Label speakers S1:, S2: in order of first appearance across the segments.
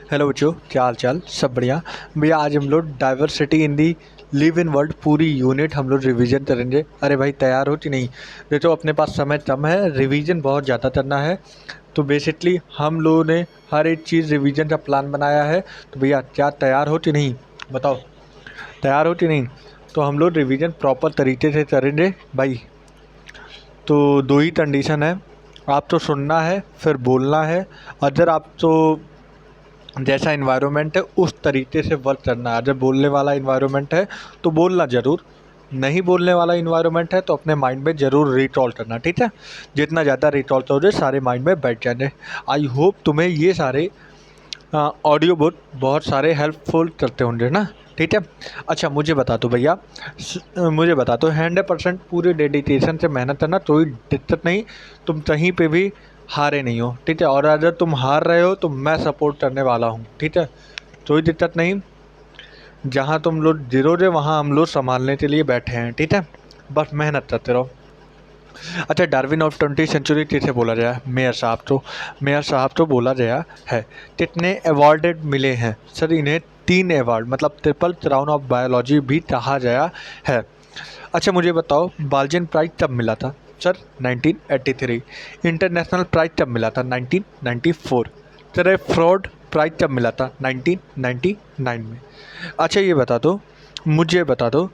S1: Hello बच्चों, क्या हाल चाल? सब बढ़िया भैया। आज हम लोग diversity in the live in world पूरी यूनिट हम लोग रिवीजन करेंगे। अरे भाई तैयार हो कि नहीं? देखो अपने पास समय कम है, रिवीजन बहुत ज़्यादा करना है। तो बेसिकली हम लोगों ने हर एक चीज़ रिवीजन का प्लान बनाया है। तो भैया क्या तैयार हो कि नहीं? बताओ, तैयार हो कि नहीं? तो हम लोग रिवीजन प्रॉपर तरीके से करेंगे भाई। तो दो ही कंडीशन है, आप तो सुनना है फिर बोलना है। अगर आप तो जैसा इन्वायरमेंट है उस तरीके से वर्क करना है। अगर बोलने वाला इन्वायरमेंट है तो बोलना ज़रूर, नहीं बोलने वाला इन्वायरमेंट है तो अपने माइंड में ज़रूर रिकॉल करना, ठीक है? जितना ज़्यादा रिकॉल करोगे सारे माइंड में बैठ जाएंगे। आई होप तुम्हें ये सारे ऑडियो बुक बहुत सारे हेल्पफुल करते होंगे ना, ठीक है? अच्छा मुझे बता दो भैया, मुझे बता दो 100% पूरे डेडिकेशन से मेहनत करना, कोई दिक्कत नहीं। तुम कहीं पे भी हारे नहीं हो, ठीक है? और अगर तुम हार रहे हो तो मैं सपोर्ट करने वाला हूँ, ठीक है? कोई दिक्कत नहीं। जहाँ तुम लोग गिरोगे वहाँ हम लोग संभालने के लिए बैठे हैं, ठीक है? बस मेहनत करते रहो। अच्छा, डार्विन ऑफ 20th सेंचुरी किसे बोला गया है? मेयर साहब तो बोला गया है। कितने अवार्डेड मिले हैं? सर इन्हें 3 अवार्ड, मतलब ट्रिपल क्राउन ऑफ बायोलॉजी भी कहा गया है। अच्छा मुझे बताओ, बाल्जियन प्राइज कब मिला था? सर 1983। इंटरनेशनल प्राइज कब मिला था? 1994। सर फ्रॉड प्राइज कब मिला था? 1999 में। अच्छा ये बता दो, मुझे बता दो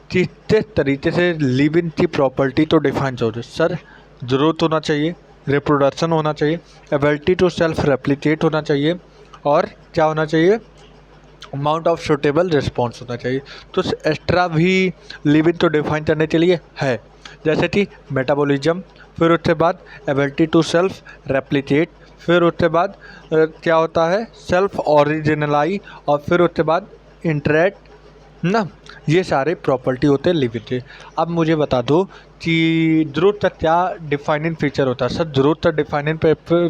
S1: कि किस तरीके से लिव इन की प्रॉपर्टी तो डिफाइन करोगे? सर ज़रूरत होना चाहिए, रिप्रोडक्शन होना चाहिए, एबिलिटी टू सेल्फ रेप्लिकेट होना चाहिए, और क्या होना चाहिए? अमाउंट ऑफ सुटेबल रिस्पॉन्स होना चाहिए। तो एक्स्ट्रा भी लिव इन तो डिफाइन करने के लिए है, जैसे कि मेटाबॉलिज्म, फिर उसके बाद एबिलिटी टू सेल्फ रेप्लिकेट, फिर उसके बाद क्या होता है? सेल्फ ओरिजिनलाई, और फिर उसके बाद इंटरेक्ट ना। ये सारे प्रॉपर्टी होते हैं लिव इन के। अब मुझे बता दो कि ज़रूरत का क्या डिफाइनिंग फीचर होता है? सर ज़रूरत का डिफाइनिंग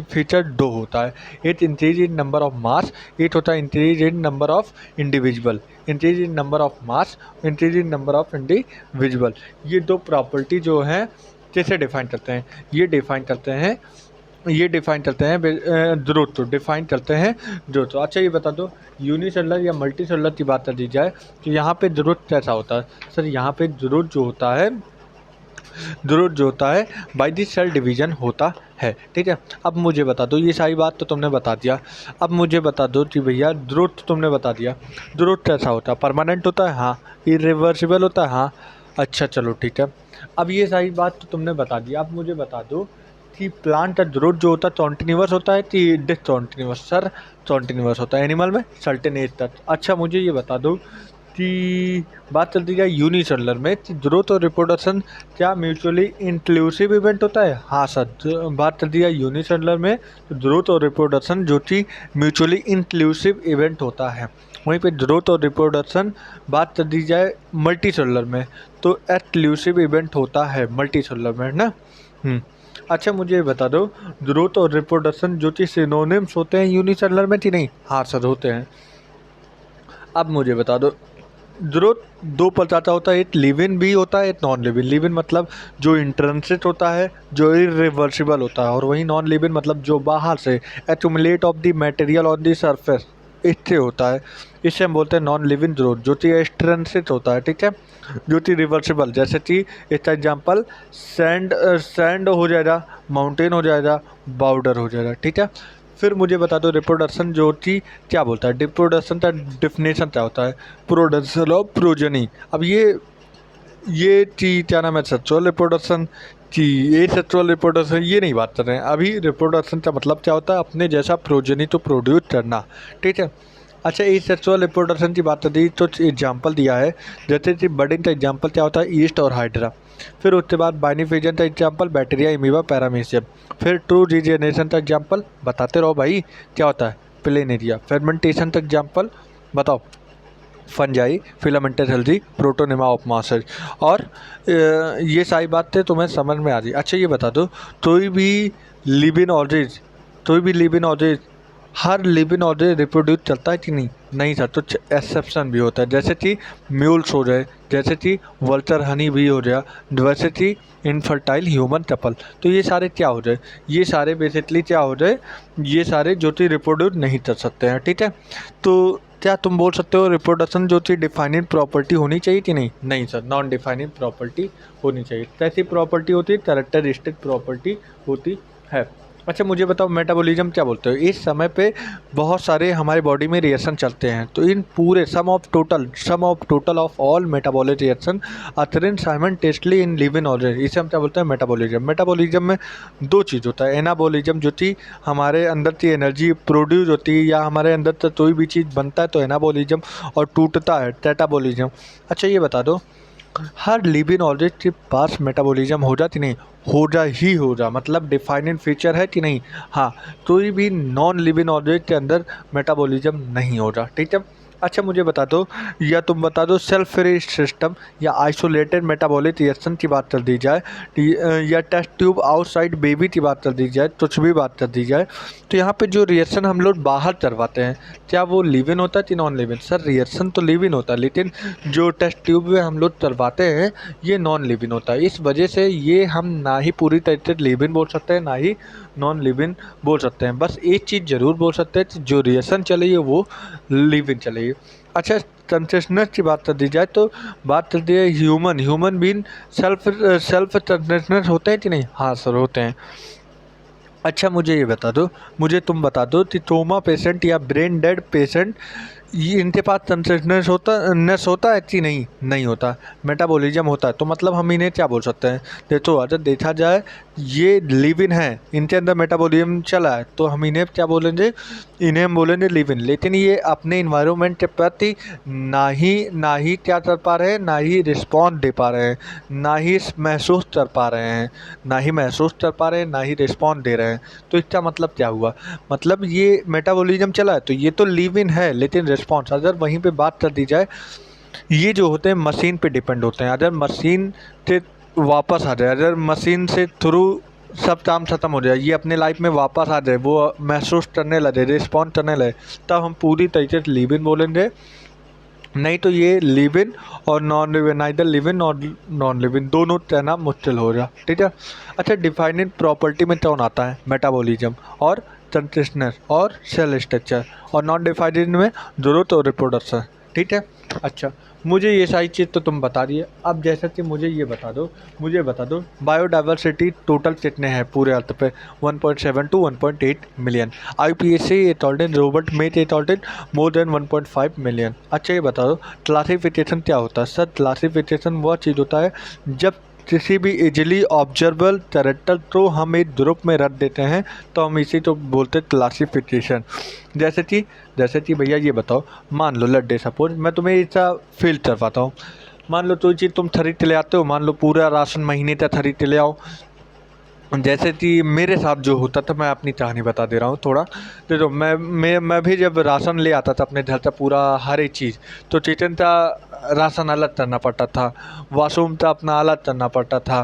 S1: फीचर 2 होता है। एक increase in number of mass, एक होता है increase in number of individual. Increase in number of mass, increase in number of individual. ये 2 प्रॉपर्टी जो हैं कैसे डिफाइन करते हैं? ये डिफाइन करते हैं ज़रूरत तो डिफाइन करते हैं जो। तो अच्छा ये बता दो, यूनिसेलुलर या मल्टी सेलुलर की बात कर दी जाए तो यहाँ पे ज़रूरत कैसा होता है? सर यहाँ पे ज़रूरत जो होता है बाय दी सेल डिवीज़न होता है, ठीक है? अब मुझे बता दो, ये सारी बात तो तुमने बता दिया। अब मुझे बता दो कि भैया ज़रूरत तो तुमने बता दिया, ज़रूरत कैसा होता है? परमानेंट होता है? हाँ। इरिवर्सिबल होता है? हाँ। अच्छा चलो ठीक है। अब ये सारी बात तो तुमने बता दी। अब मुझे बता दो कि प्लांट का ग्रोथ जो होता है कॉन्टिन्यूअस होता है कि डिसकॉन्टिन्यूअस? सर कॉन्टिन्यूअस होता है। एनिमल में सर्टेन एज तक। अच्छा मुझे ये बता दो कि बात चलती जाए यूनिसेलुलर में, ग्रोथ और रिप्रोडक्शन क्या म्यूचुअली इंक्लूसिव इवेंट होता है? हाँ सर। बात चलती है यूनिसेलुलर में तो ग्रोथ और रिप्रोडक्शन जो कि म्यूचुअली इंक्लूसिव इवेंट होता है। वहीं पे ग्रोथ और रिप्रोडक्शन बात कर दी जाए मल्टी सेलुलर में तो एक्सक्लूसिव इवेंट होता है मल्टी सेलुलर में ना। अच्छा मुझे ये बता दो, ग्रोथ और रिप्रोडक्शन जो कि सिनोनिम्स होते हैं यूनिसेलुलर में कि नहीं? हाँ सर होते हैं। अब मुझे बता दो, ग्रोथ 2 प्रकार का होता है, एक लिव इन भी होता है, एक non live in. Live in मतलब जो इंट्रिंसिक होता है, जो इरिवर्सिबल होता है, और वही नॉन लिव इन मतलब जो बाहर से accumulate of the material on the surface, इससे होता है। इसे हम बोलते हैं नॉन लिव इन ग्रोथ, जो कि एक्सट्रिंसिक होता है, ठीक है? जो कि रिवर्सिबल, जैसे कि इसका एग्जाम्पल सैंड हो जाएगा, माउंटेन हो जाएगा, बाउडर हो जाएगा, ठीक है? फिर मुझे बता दो रिप्रोडक्शन जो कि क्या बोलता है? रिप्रोडक्शन का डिफिनेशन क्या होता है? Production of progeny. अब ये चीज क्या नाम है? सेक्सुअल रिप्रोडक्शन की, ये सेक्सुअल रिप्रोडक्शन ये नहीं बात कर रहे हैं अभी। रिप्रोडक्शन का मतलब क्या होता है? अपने जैसा प्रोजेनी तो प्रोड्यूस करना, ठीक है? अच्छा ये सेक्सुअल रिप्रोडक्शन की बात कर दी तो एग्जाम्पल दिया है, जैसे कि बर्डिंग का एग्जाम्पल क्या होता है? ईस्ट और हाइड्रा। फिर उसके बाद बाइनिफिजन का एग्जाम्पल बैक्टीरिया, इमीबा, पैरामीशियम। फिर ट्रू रीजेनरेशन का एग्जाम्पल बताते रहो भाई, क्या होता है? प्लेनेरिया। फेर्मेंटेशन का एग्जाम्पल बताओ? Fungi, filamentous healthy, protonema of masses. और ये सारी बातें तुम्हें समझ में आ रही। अच्छा ये बता दो, कोई भी लिव इन ऑर्जिज हर लिविंग ऑर्गेनिज्म रिप्रोड्यूस चलता है कि नहीं? नहीं सर, तो एक्सेप्शन भी होता है, जैसे कि म्यूल्स हो जाए, जैसे कि वल्चर हनी भी हो गया, वैसे कि इनफर्टाइल ह्यूमन कपल। तो ये सारे क्या हो जाए? ये सारे बेसिकली क्या हो जाए? ये सारे जो कि रिप्रोड्यूस नहीं कर सकते हैं, ठीक है। तो क्या तुम बोल सकते हो रिप्रोडक्शन जो थी डिफाइनिंग प्रॉपर्टी होनी चाहिए कि नहीं? नहीं सर, नॉन डिफाइनिंग प्रॉपर्टी होनी चाहिए। कैसी प्रॉपर्टी होती है? कैरेक्टरिस्टिक प्रॉपर्टी होती है। अच्छा मुझे बताओ, मेटाबॉलिज्म क्या बोलते हो? इस समय पे बहुत सारे हमारे बॉडी में रिएक्शन चलते हैं, तो इन पूरे sum of total of all metabolic reaction अथरिन साइमल्टेनियसली इन लिविंग ऑर्गेनिज्म, इसे हम क्या बोलते हैं? मेटाबॉलिज्म। मेटाबॉलिज्म में दो चीज़ होता है, एनाबॉलिज्म जो कि हमारे अंदर की एनर्जी प्रोड्यूस होती है या हमारे अंदर से कोई भी चीज़ बनता है तो एनाबॉलिज्म, और टूटता है कैटाबॉलिज्म। अच्छा ये बता दो, हर लिविंग ऑब्जेक्ट के पास मेटाबॉलिज्म हो जा कि नहीं? हो जा मतलब डिफाइनिंग फीचर है कि नहीं? हाँ, कोई भी नॉन लिविंग ऑब्जेक्ट के अंदर मेटाबॉलिज्म नहीं हो जा, ठीक है। अच्छा मुझे बता दो, या तुम बता दो, सेल्फ फ्री सिस्टम या आइसोलेटेड मेटाबॉलिक रिएक्शन की बात कर दी जाए, या टेस्ट ट्यूब आउटसाइड बेबी की बात कर दी जाए, कुछ भी बात कर दी जाए, तो यहाँ पे जो रिएक्शन हम लोग बाहर करवाते हैं, क्या वो लिविंग होता है कि नॉन लिविंग? सर रिएक्शन तो लिविंग होता है, लेकिन जो टेस्ट ट्यूब में हम लोग करवाते हैं ये नॉन लिविंग होता है। इस वजह से ये हम ना ही पूरी तरीके से लिविंग बोल सकते हैं, ना ही नॉन लिविंग बोल सकते हैं। बस एक चीज़ ज़रूर बोल सकते हैं कि जो रिएक्शन चलेगी वो लिविंग चलेगी। अच्छा कंसिस्टेंस की बात कर दी जाए तो बात कर दी है ह्यूमन बीइंग सेल्फ कंसिस्टेंस होते हैं कि नहीं? हाँ सर होते हैं। अच्छा मुझे ये बता दो, मुझे तुम बता दो कि ट्रोमा पेशेंट या ब्रेन डेड पेशेंट, ये इनके पास कंसिस्टेंस होता है कि नहीं? नहीं होता। मेटाबॉलिज्म होता है, तो मतलब हम इन्हें क्या बोल सकते हैं? देखो अगर देखा जाए ये लिविन है, इनके अंदर मेटाबॉलिज्म चला है, तो हम इन्हें क्या बोलेंगे? इन्हें हम बोलेंगे लिविन। लेकिन ये अपने इन्वायरमेंट के प्रति ना ही क्या कर पा रहे हैं, ना ही रिस्पॉन्स दे पा रहे हैं, ना ही महसूस कर पा रहे हैं, ना ही महसूस कर पा रहे हैं, ना ही रिस्पॉन्स दे रहे हैं। तो इसका मतलब क्या हुआ? मतलब ये मेटाबॉलिज्म चला है तो ये तो लिव इन है, लेकिन रिस्पॉन्स अगर वहीं पे बात कर दी जाए, ये जो होते हैं मशीन पे डिपेंड होते हैं। अगर मशीन से वापस आ जाए, अगर मशीन से थ्रू सब काम खत्म हो जाए, ये अपने लाइफ में वापस आ जाए, वो महसूस करने लगे, रिस्पॉन्ड करने लगे, तब हम पूरी तरीके से लिव इन बोलेंगे। नहीं तो ये लिव इन और non live in, neither live in और नॉन लिव इन, दोनों कहना मुश्किल हो रहा, ठीक है। अच्छा डिफाइनिंग प्रॉपर्टी में कौन आता है? मेटाबॉलिज्म और कंसिस्टेंस और सेल स्ट्रक्चर, और नॉन डिफाइनिंग में जरूरत और रिप्रोडक्शन, ठीक है। अच्छा मुझे ये सारी चीज़ तो तुम बता दिए, अब जैसा कि मुझे बता दो बायोडाइवर्सिटी टोटल कितने हैं पूरे अर्थ पे? 1.7 to 1.8 मिलियन। IPCC ये टोल्डेन रोबोट मेट ये टोल्डेन मोर देन 1.5 मिलियन। अच्छा ये बता दो क्लासिफिकेशन क्या होता है? सर क्लासिफिकेशन वह चीज़ होता है जब किसी भी इजिली ऑब्जर्वेबल कैरेक्टर को हम एक ग्रुप में रख देते हैं, तो हम इसी को बोलते हैं क्लासिफिकेशन। जैसे कि भैया ये बताओ, मान लो लेट डे सपोज मैं तुम्हें ऐसा फील करवाता हूँ। मान लो कोई चीज़ तुम खरीद के ले आते हो, मान लो पूरा राशन महीने का खरीद के ले आओ। जैसे कि मेरे साथ जो होता था, मैं अपनी कहानी बता दे रहा हूँ थोड़ा। देखो मैं भी जब राशन ले आता था अपने घर का पूरा हर एक चीज़, तो किचन का राशन अलग करना पड़ता था, वॉशरूम का अपना अलग करना पड़ता था,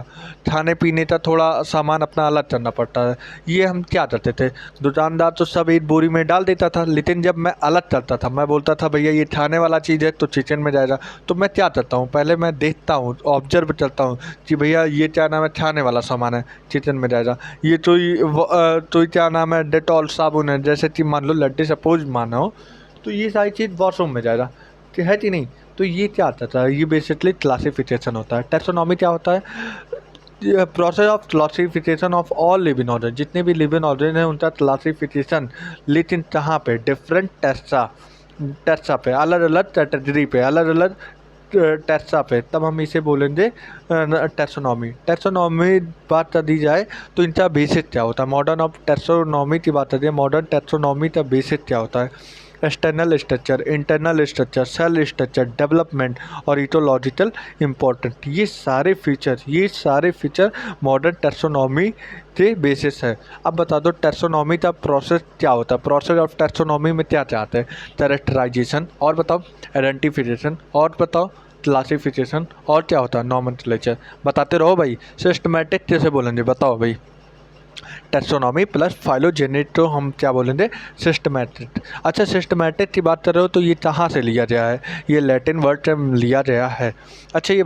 S1: खाने पीने का थोड़ा सामान अपना अलग करना पड़ता है। ये हम क्या करते थे, दुकानदार तो सब एक बोरी में डाल देता था, लेकिन जब मैं अलग करता था, मैं बोलता था भैया ये खाने वाला चीज़ है तो किचन में जाएगा, तो मैं क्या करता हूँ, पहले मैं देखता हूँ, ऑब्जर्व करता हूँ कि भैया ये क्या नाम है, खाने वाला सामान है किचन में जाएगा। ये तो क्या नाम है, डेटॉल साबुन है, जैसे कि मान लो लड्डे सपोज मानो, तो ये सारी चीज़ वॉशरूम में जाएगा, है कि नहीं? तो ये क्या आता है? ये बेसिकली क्लासिफिकेशन होता है। टैक्सोनॉमी क्या होता है? Process of classification of all living order, जितने भी लिविंग ऑर्डर हैं उनका क्लासिफिकेशन, लेकिन कहाँ पे? डिफरेंट टेस्टा पे, अलग अलग कैटेगरी पे, अलग अलग टेस्टा पे, तब हम इसे बोलेंगे टैक्सोनॉमी बात कर दी जाए तो इनका बेसिस क्या होता है? मॉडर्न ऑफ टैक्सोनॉमी की बात करते हैं, मॉडर्न टैक्सोनॉमी का बेसिस क्या होता है? External structure, internal structure, cell structure, development और इटोलॉजिकल इम्पोर्टेंट, ये सारे फीचर मॉडर्न टैक्सोनॉमी के बेसिस है। अब बता दो टैक्सोनॉमी का प्रोसेस क्या होता है? प्रोसेस ऑफ टैक्सोनॉमी में क्या चाहते हैं? कैरेक्टराइजेशन, और बताओ आइडेंटिफिकेशन, और बताओ क्लासिफिकेशन, और क्या होता है? नॉमेनक्लेचर। बताते रहो भाई, सिस्टमैटिक कैसे बोलेंगे बताओ भाई। टेक्सोनॉमी प्लस फाइलोजेनेट तो हम क्या बोलेंगे, सिस्टमैटिक। अच्छा, सिस्टमैटिक की बात कर रहे हो तो ये कहाँ से लिया गया है, ये लैटिन वर्ड से लिया गया है। अच्छा ये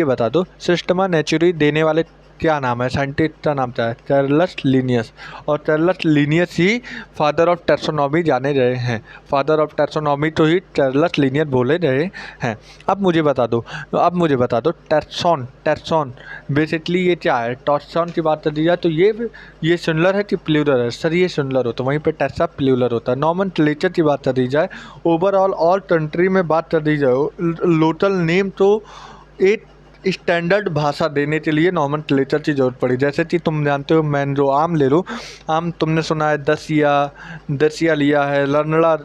S1: बता दो सिस्टमा नेचुरी देने वाले क्या नाम है, साइंटिस्ट का नाम क्या है, चार्ल्स लिनियस। और Charles Linnaeus he father of taxonomy जाने रहे हैं, फादर ऑफ टेक्सोनॉमी तो ही चार्ल्स लिनियस बोले रहे हैं। अब मुझे बता दो टैक्सॉन बेसिकली ये क्या है। टॉक्सॉन की बात कर दी जाए तो ये सिंगुलर है कि प्लूरल है, सर ये सिंगुलर होता है, वहीं पे टैक्सा प्लूरल होता है। नॉमेनक्लेचर की बात कर दी जाए, ओवरऑल ऑल कंट्री में बात कर दी जाए, लोकल नेम तो एक स्टैंडर्ड भाषा देने के लिए नॉमेनक्लेचर की जरूरत पड़ी। जैसे कि तुम जानते हो, मैं जो आम ले लूँ, आम तुमने सुना है दसिया लिया है, लरनड़ा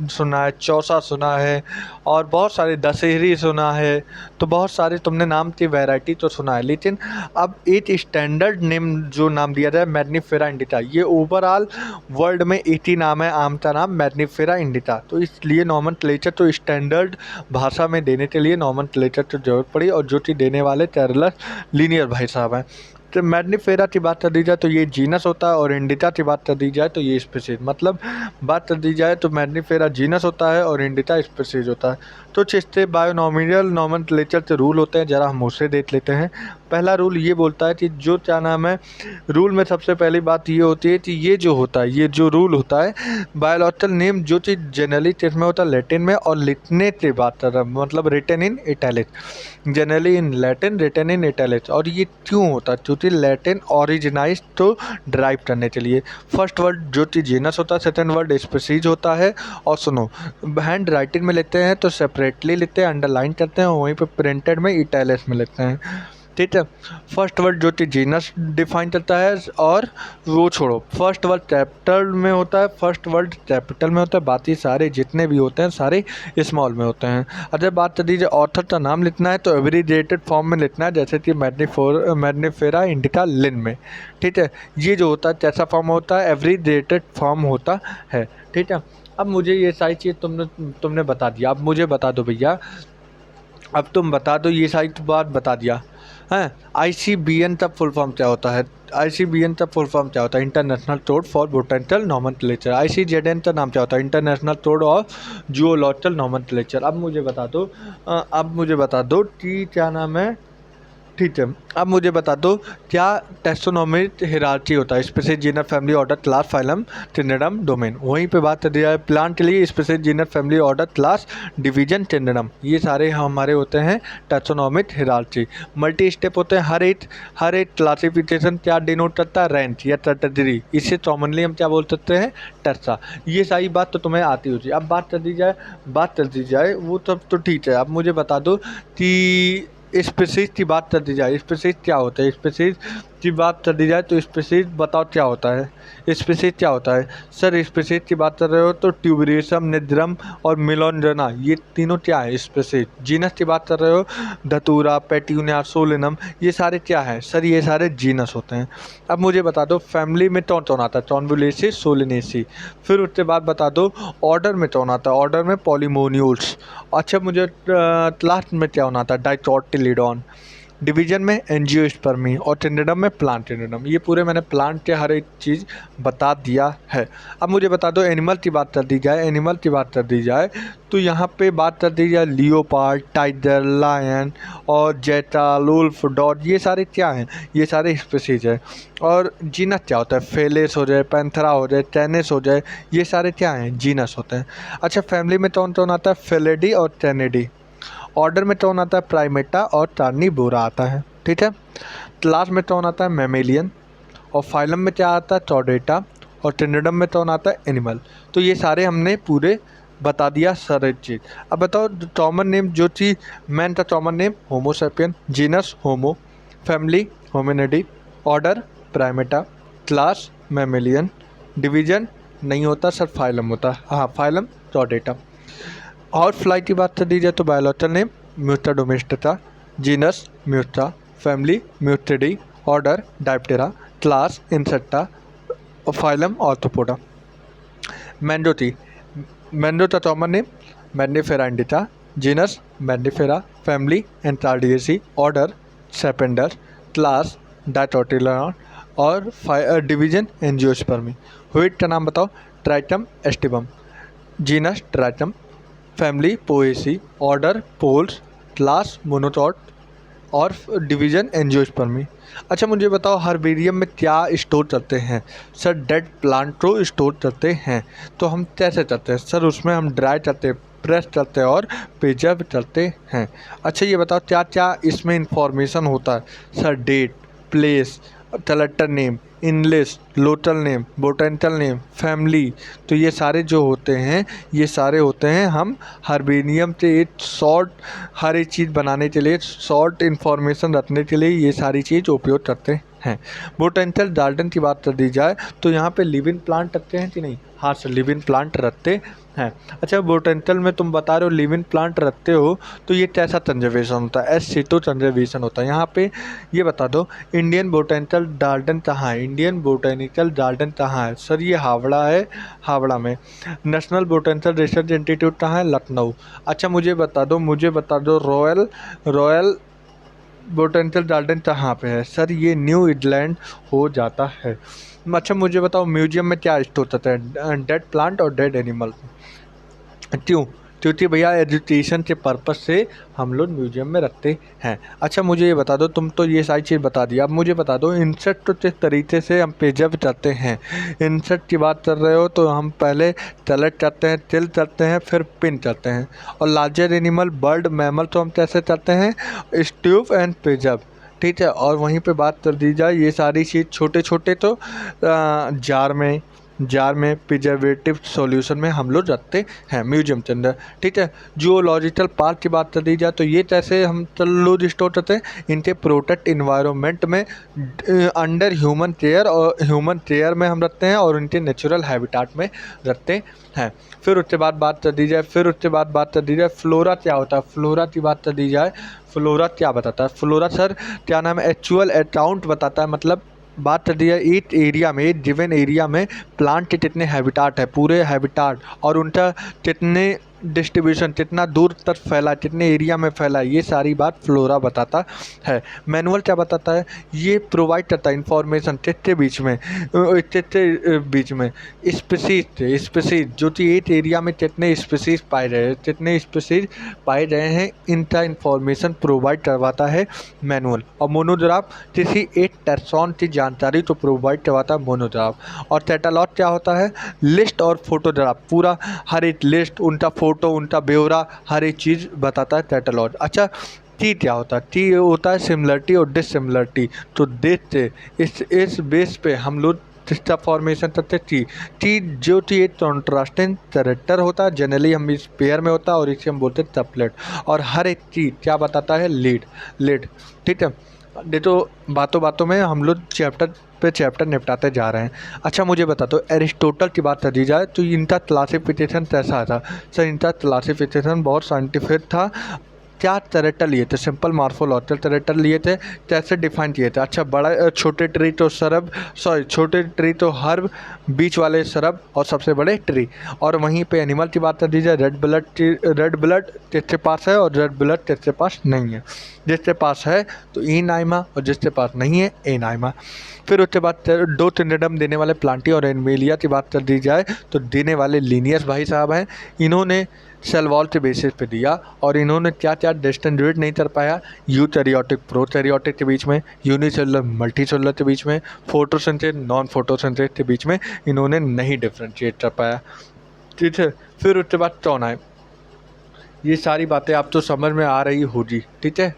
S1: सुना है, चौसा सुना है, और बहुत सारे दशहरी सुना है। तो बहुत सारे तुमने नाम की वैरायटी तो सुना है, लेकिन अब एक स्टैंडर्ड नेम जो नाम दिया जाए मैग्निफेरा इंडिका, ये ओवरऑल वर्ल्ड में एक ही नाम है आम का नाम मैग्निफेरा इंडिका। तो इसलिए नॉमेनक्लेचर तो स्टैंडर्ड भाषा में देने के लिए नॉमेनक्लेचर की जरूरत पड़ी, और जो चीज़ देने वाले चार्ल्स लिनियर भाई साहब हैं। तो मैग्निफेरा की बात कर दी जाए तो ये जीनस होता है, और इंडिका की बात कर दी जाए तो ये स्पीशीज। मतलब बात कर दी जाए तो मैग्निफेरा जीनस होता है और इंडिका स्पीशीज होता है। तो जिससे बायोनॉमिनल नॉमेनक्लेचर के रूल होते हैं, ज़रा हम उसे देख लेते हैं। पहला रूल ये बोलता है कि जो क्या नाम है, रूल में सबसे पहली बात ये होती है कि ये जो होता है, ये जो रूल होता है, बायोलॉजिकल नेम जो चीज़ जनरली किसमें होता है, लैटिन में, और लिखने की बात कर रहा है मतलब written in italic, generally in Latin written in italic. और ये क्यों होता है, क्योंकि लैटिन ऑरिजिनाइज तो ड्राइव करने के लिए। फर्स्ट वर्ड जो कि जीनस होता है, सेकंड वर्ड स्पीशीज होता है। और सुनो, हैंड राइटिंग में लेते हैं तो सेपरेटली लेते हैं, अंडरलाइन करते हैं, और वहीं पे प्रिंटेड में इटैलिक्स में लेते हैं, ठीक है। फर्स्ट वर्ड जो कि जीनस डिफाइन करता है, और वो छोड़ो, फर्स्ट वर्ड कैपिटल में होता है, फर्स्ट वर्ड कैपिटल में होता है, बाकी सारे जितने भी होते हैं सारे स्मॉल में होते हैं। अगर बात कर दीजिए ऑथर का नाम लिखना है तो एब्रिविएटेड फॉर्म में लिखना है, जैसे कि मैग्निफेरा इंडिका लिन में, ठीक है। ये जो होता है कैसा फॉर्म होता है, एब्रिविएटेड फॉर्म होता है, ठीक है। अब मुझे ये सारी चीज़ तुमने बता दिया, अब मुझे बता दो भैया, अब तुम बता दो, ये सारी बात बता दिया है। ICBN का फुल फॉर्म क्या होता है, ICBN का फुल फॉर्म क्या होता है, international code for botanical nomenclature. ICZN का नाम क्या होता है, international code of zoological nomenclature. अब मुझे बता दो कि क्या नाम है, ठीक है। अब मुझे बता दो क्या टैक्सोनॉमिक हिरार्ची होता है, species, genus, family, order, class, phylum, kingdom, domain. वहीं पे बात कर दिया है प्लांट के लिए, species, genus, family, order, class, division, kingdom. ये सारे हमारे होते हैं टैक्सोनॉमिक हिरार्ची। मल्टी स्टेप होते हैं, हर एक क्लासिफिकेशन क्या डिनोट करता है, रैंक या कैटेगरी। इससे कॉमनली हम क्या बोल सकते हैं, टैक्सा। ये सारी बात तो तुम्हें आती होती है। अब बात कर दी जाए वो सब तो ठीक है। अब मुझे बता दो कि स्पीशीज की बात कर दी जाए, स्पीशीज क्या होता है, स्पीशीज की बात कर दी जाए तो स्पीशीज बताओ क्या होता है, स्पीशीज क्या होता है। सर स्पीशीज की बात कर रहे हो तो ट्यूबरेशियम, निद्रम और मिलोंजना, ये तीनों क्या है स्पीशीज। जीनस की बात कर रहे हो, धतूरा, पेट्यूनिया, सोलिनम, ये सारे क्या है, सर ये सारे जीनस होते हैं। अब मुझे बता दो फैमिली में कौन कौन आता है, कॉन्वोल्यूसी, सोलिनेसी। फिर उसके बाद बता दो ऑर्डर में कौन आता है, ऑर्डर में पॉलीमोन्यूल्स। अच्छा मुझे क्लास में क्या होना आता है, डाइकोटिलिडॉन। डिवीजन में एंजियोस्पर्मी, और किंगडम में प्लांट किंगडम। ये पूरे मैंने प्लांट के हर एक चीज़ बता दिया है। अब मुझे बता दो एनिमल की बात कर दी जाए तो यहाँ पे बात कर दी जाए लियोपार्ड, टाइगर, लायन और जैटाल, वुल्फ, डॉग, ये सारे क्या हैं, ये सारे स्पीशीज है। और जीनस क्या होता है, फेलिस हो जाए, पैंथरा हो जाए, टेनिस हो जाए, ये सारे क्या हैं, जीनस होते हैं। अच्छा फैमिली में कौन कौन आता है, फेलिडी और टेनिडी। ऑर्डर में कौन आता है, प्राइमेटा और कार्निवोरा आता है, ठीक है। क्लास में कौन आता है, मैमेलियन। और फाइलम में क्या आता है, चौडेटा। और किंगडम में कौन आता है, एनिमल। तो ये सारे हमने पूरे बता दिया सारे चीज़। अब बताओ कॉमन नेम जो चीज़ मैन का common name, Homo sapien, genus Homo, family Hominidae, order primata, class mammalian, division नहीं होता सर, फाइलम होता है, हाँ फाइलम चौडेटा। और फ्लाई की बात कर दी जाए तो biological name म्यूटा domestica, genus म्यूटा, family म्यूटिडी, order diptera, class insecta, phylum arthropoda. मैंडो का common name Mangifera indica, genus Mangifera, family एंट्रार्डियेसी, order सेपेंडर, class डायटोटिलॉन, और डिवीजन एंजियोस्पर्मी। हुइट का नाम बताओ। ट्राइटम aestivum, genus ट्राइटम, family Poaceae, order poles, class मोनोटॉट और डिवीजन एंजियोस्पर्मी। अच्छा मुझे बताओ herbarium में क्या स्टोर करते हैं? सर डेड प्लांट को स्टोर करते हैं। तो हम कैसे करते हैं? सर उसमें हम ड्राई करते हैं, प्रेस करते हैं और प्रिजर्व करते हैं। अच्छा ये बताओ क्या क्या इसमें इंफॉर्मेशन होता है? Sir date, place, collector name, इनलिस्ट, local name, botanical name, family. तो ये सारे जो होते हैं ये सारे होते हैं हम हर्बेरियम से एक शॉर्ट हर एक चीज़ बनाने के लिए, शॉर्ट इन्फॉर्मेशन रखने के लिए ये सारी चीज़ उपयोग करते हैं। बोटेनिकल गार्डन की बात कर दी जाए तो यहाँ पे लिविंग प्लांट रखते हैं कि नहीं? हाँ सर लिविंग प्लांट रखते हैं। अच्छा बोटेनिकल में तुम बता रहे हो लिविंग प्लांट रखते हो तो ये कैसा कंजर्वेशन होता है? एस सिटो कंजर्वेशन होता है। यहाँ पे ये बता दो इंडियन बोटेनिकल गार्डन कहाँ है? इंडियन बोटेनिकल गार्डन कहाँ है? सर ये हावड़ा है, हावड़ा में। नेशनल बोटेनिकल रिसर्च इंस्टीट्यूट कहाँ है? लखनऊ। अच्छा मुझे बता दो रॉयल बोटेनिकल गार्डन कहाँ पे है? सर ये न्यू इंग्लैंड हो जाता है। अच्छा मुझे बताओ म्यूजियम में क्या स्टोर होता है? डेड प्लांट और डेड एनिमल। क्यों? क्योंकि भैया एजुकेशन के पर्पज़ से हम लोग म्यूजियम में रखते हैं। अच्छा मुझे ये बता दो, तुम तो ये सारी चीज़ बता दिया, अब मुझे बता दो इंसेक्ट को किस तरीके से हम प्रिजर्व करते हैं? इंसेक्ट की बात कर रहे हो तो हम पहले कलेक्ट करते हैं, तिल करते हैं, फिर पिन करते हैं। और लार्जर एनिमल बर्ड मैमल तो हम कैसे करते हैं? स्ट्यूब एंड प्रिजर्व। ठीक है। और वहीं पे बात कर दी जाए ये सारी चीज़ छोटे छोटे तो जार में प्रिजर्वेटिव सॉल्यूशन में हम लोग रखते हैं म्यूजियम के अंदर। ठीक है। जूलॉजिकल पार्क की बात कर दी जाए तो ये कैसे हम लोग स्टोर करते हैं? इनके प्रोटेक्ट इन्वायरमेंट में अंडर ह्यूमन केयर में हम रखते हैं और उनके नेचुरल हैबिटाट में रखते हैं। फिर उसके बाद बात कर दी जाए फ्लोरा क्या होता है? फ्लोरा की बात कर दी जाए, फ्लोरा क्या बताता है? फ्लोरा सर क्या नाम है? एक्चुअल अकाउंट बताता है। मतलब बात कर दी है एक एरिया में, एक गिवन एरिया में प्लांट के कितने हैबिटाट है, पूरे हैबिटाट और उनका कितने डिस्ट्रीब्यूशन, कितना दूर तक फैला, कितने एरिया में फैला, ये सारी बात फ्लोरा बताता है। मैनुअल क्या बताता है? ये प्रोवाइड करता है इंफॉर्मेशन कितने बीच में स्पीसीज जो कि एक एरिया में कितने स्पीसीज पाए रहे हैं इनका इंफॉर्मेशन प्रोवाइड करवाता है मैनुअल। और मोनोग्राफ किसी एक टैक्सॉन की जानकारी तो प्रोवाइड करवाता है मोनोग्राफ। और कैटलॉग क्या होता है? लिस्ट और फोटोग्राफ, पूरा हर एक लिस्ट, उनका फोटो, उनका ब्यौरा, हर एक चीज़ बताता है कैटलॉग। अच्छा टी क्या होता है? टी होता है सिमिलरिटी और डिससिमिलरिटी। तो देखते इस बेस पे हम लोग जिसका फॉर्मेशन करते टी जो टी एक कॉन्ट्रास्टिंग कैरेक्टर होता है, जनरली हम इस पेयर में होता है और इसे हम बोलते हैं टपलेट। और हर एक चीज़ क्या बताता है? लीड। ठीक है। देखो बातों बातों में हम लोग चैप्टर निपटाते जा रहे हैं। अच्छा मुझे बता दो एरिस्टोटल की बात कर दी जाए तो इनका क्लासिफिकेशन कैसा था? सर इनका क्लासिफिकेशन बहुत साइंटिफिक था। क्या कैरेक्टर लिए थे? सिंपल मॉर्फोलॉजिकल कैरेक्टर लिए थे। कैसे डिफाइन किए थे? अच्छा छोटे ट्री तो छोटे ट्री तो हर्ब, बीच वाले सरब और सबसे बड़े ट्री। और वहीं पे एनिमल की बात कर दी जाए रेड ब्लड किसके पास है और रेड ब्लड किसके पास नहीं है? जिसके पास है तो ई नाइमा और जिसके पास नहीं है ए नाइमा। फिर उसके बाद दो ट्रिनिडम देने वाले प्लांटी और एनिमेलिया की बात कर दी जाए तो देने वाले लीनियस भाई साहब हैं। इन्होंने सेल वॉल के बेसिस पे दिया और इन्होंने क्या क्या डिस्टिंग्विश नहीं कर पाया? यूकैरियोटिक प्रोकैरियोटिक के बीच में, यूनिसेलुलर मल्टीसेलुलर के बीच में, फोटोसिंथेसिस नॉन फोटोसिंथेसिस के बीच में इन्होंने नहीं डिफ्रेंशिएट कर पाया। ठीक है। फिर उसके बाद कौन आए? ये सारी बातें आप तो समझ में आ रही होगी। ठीक है।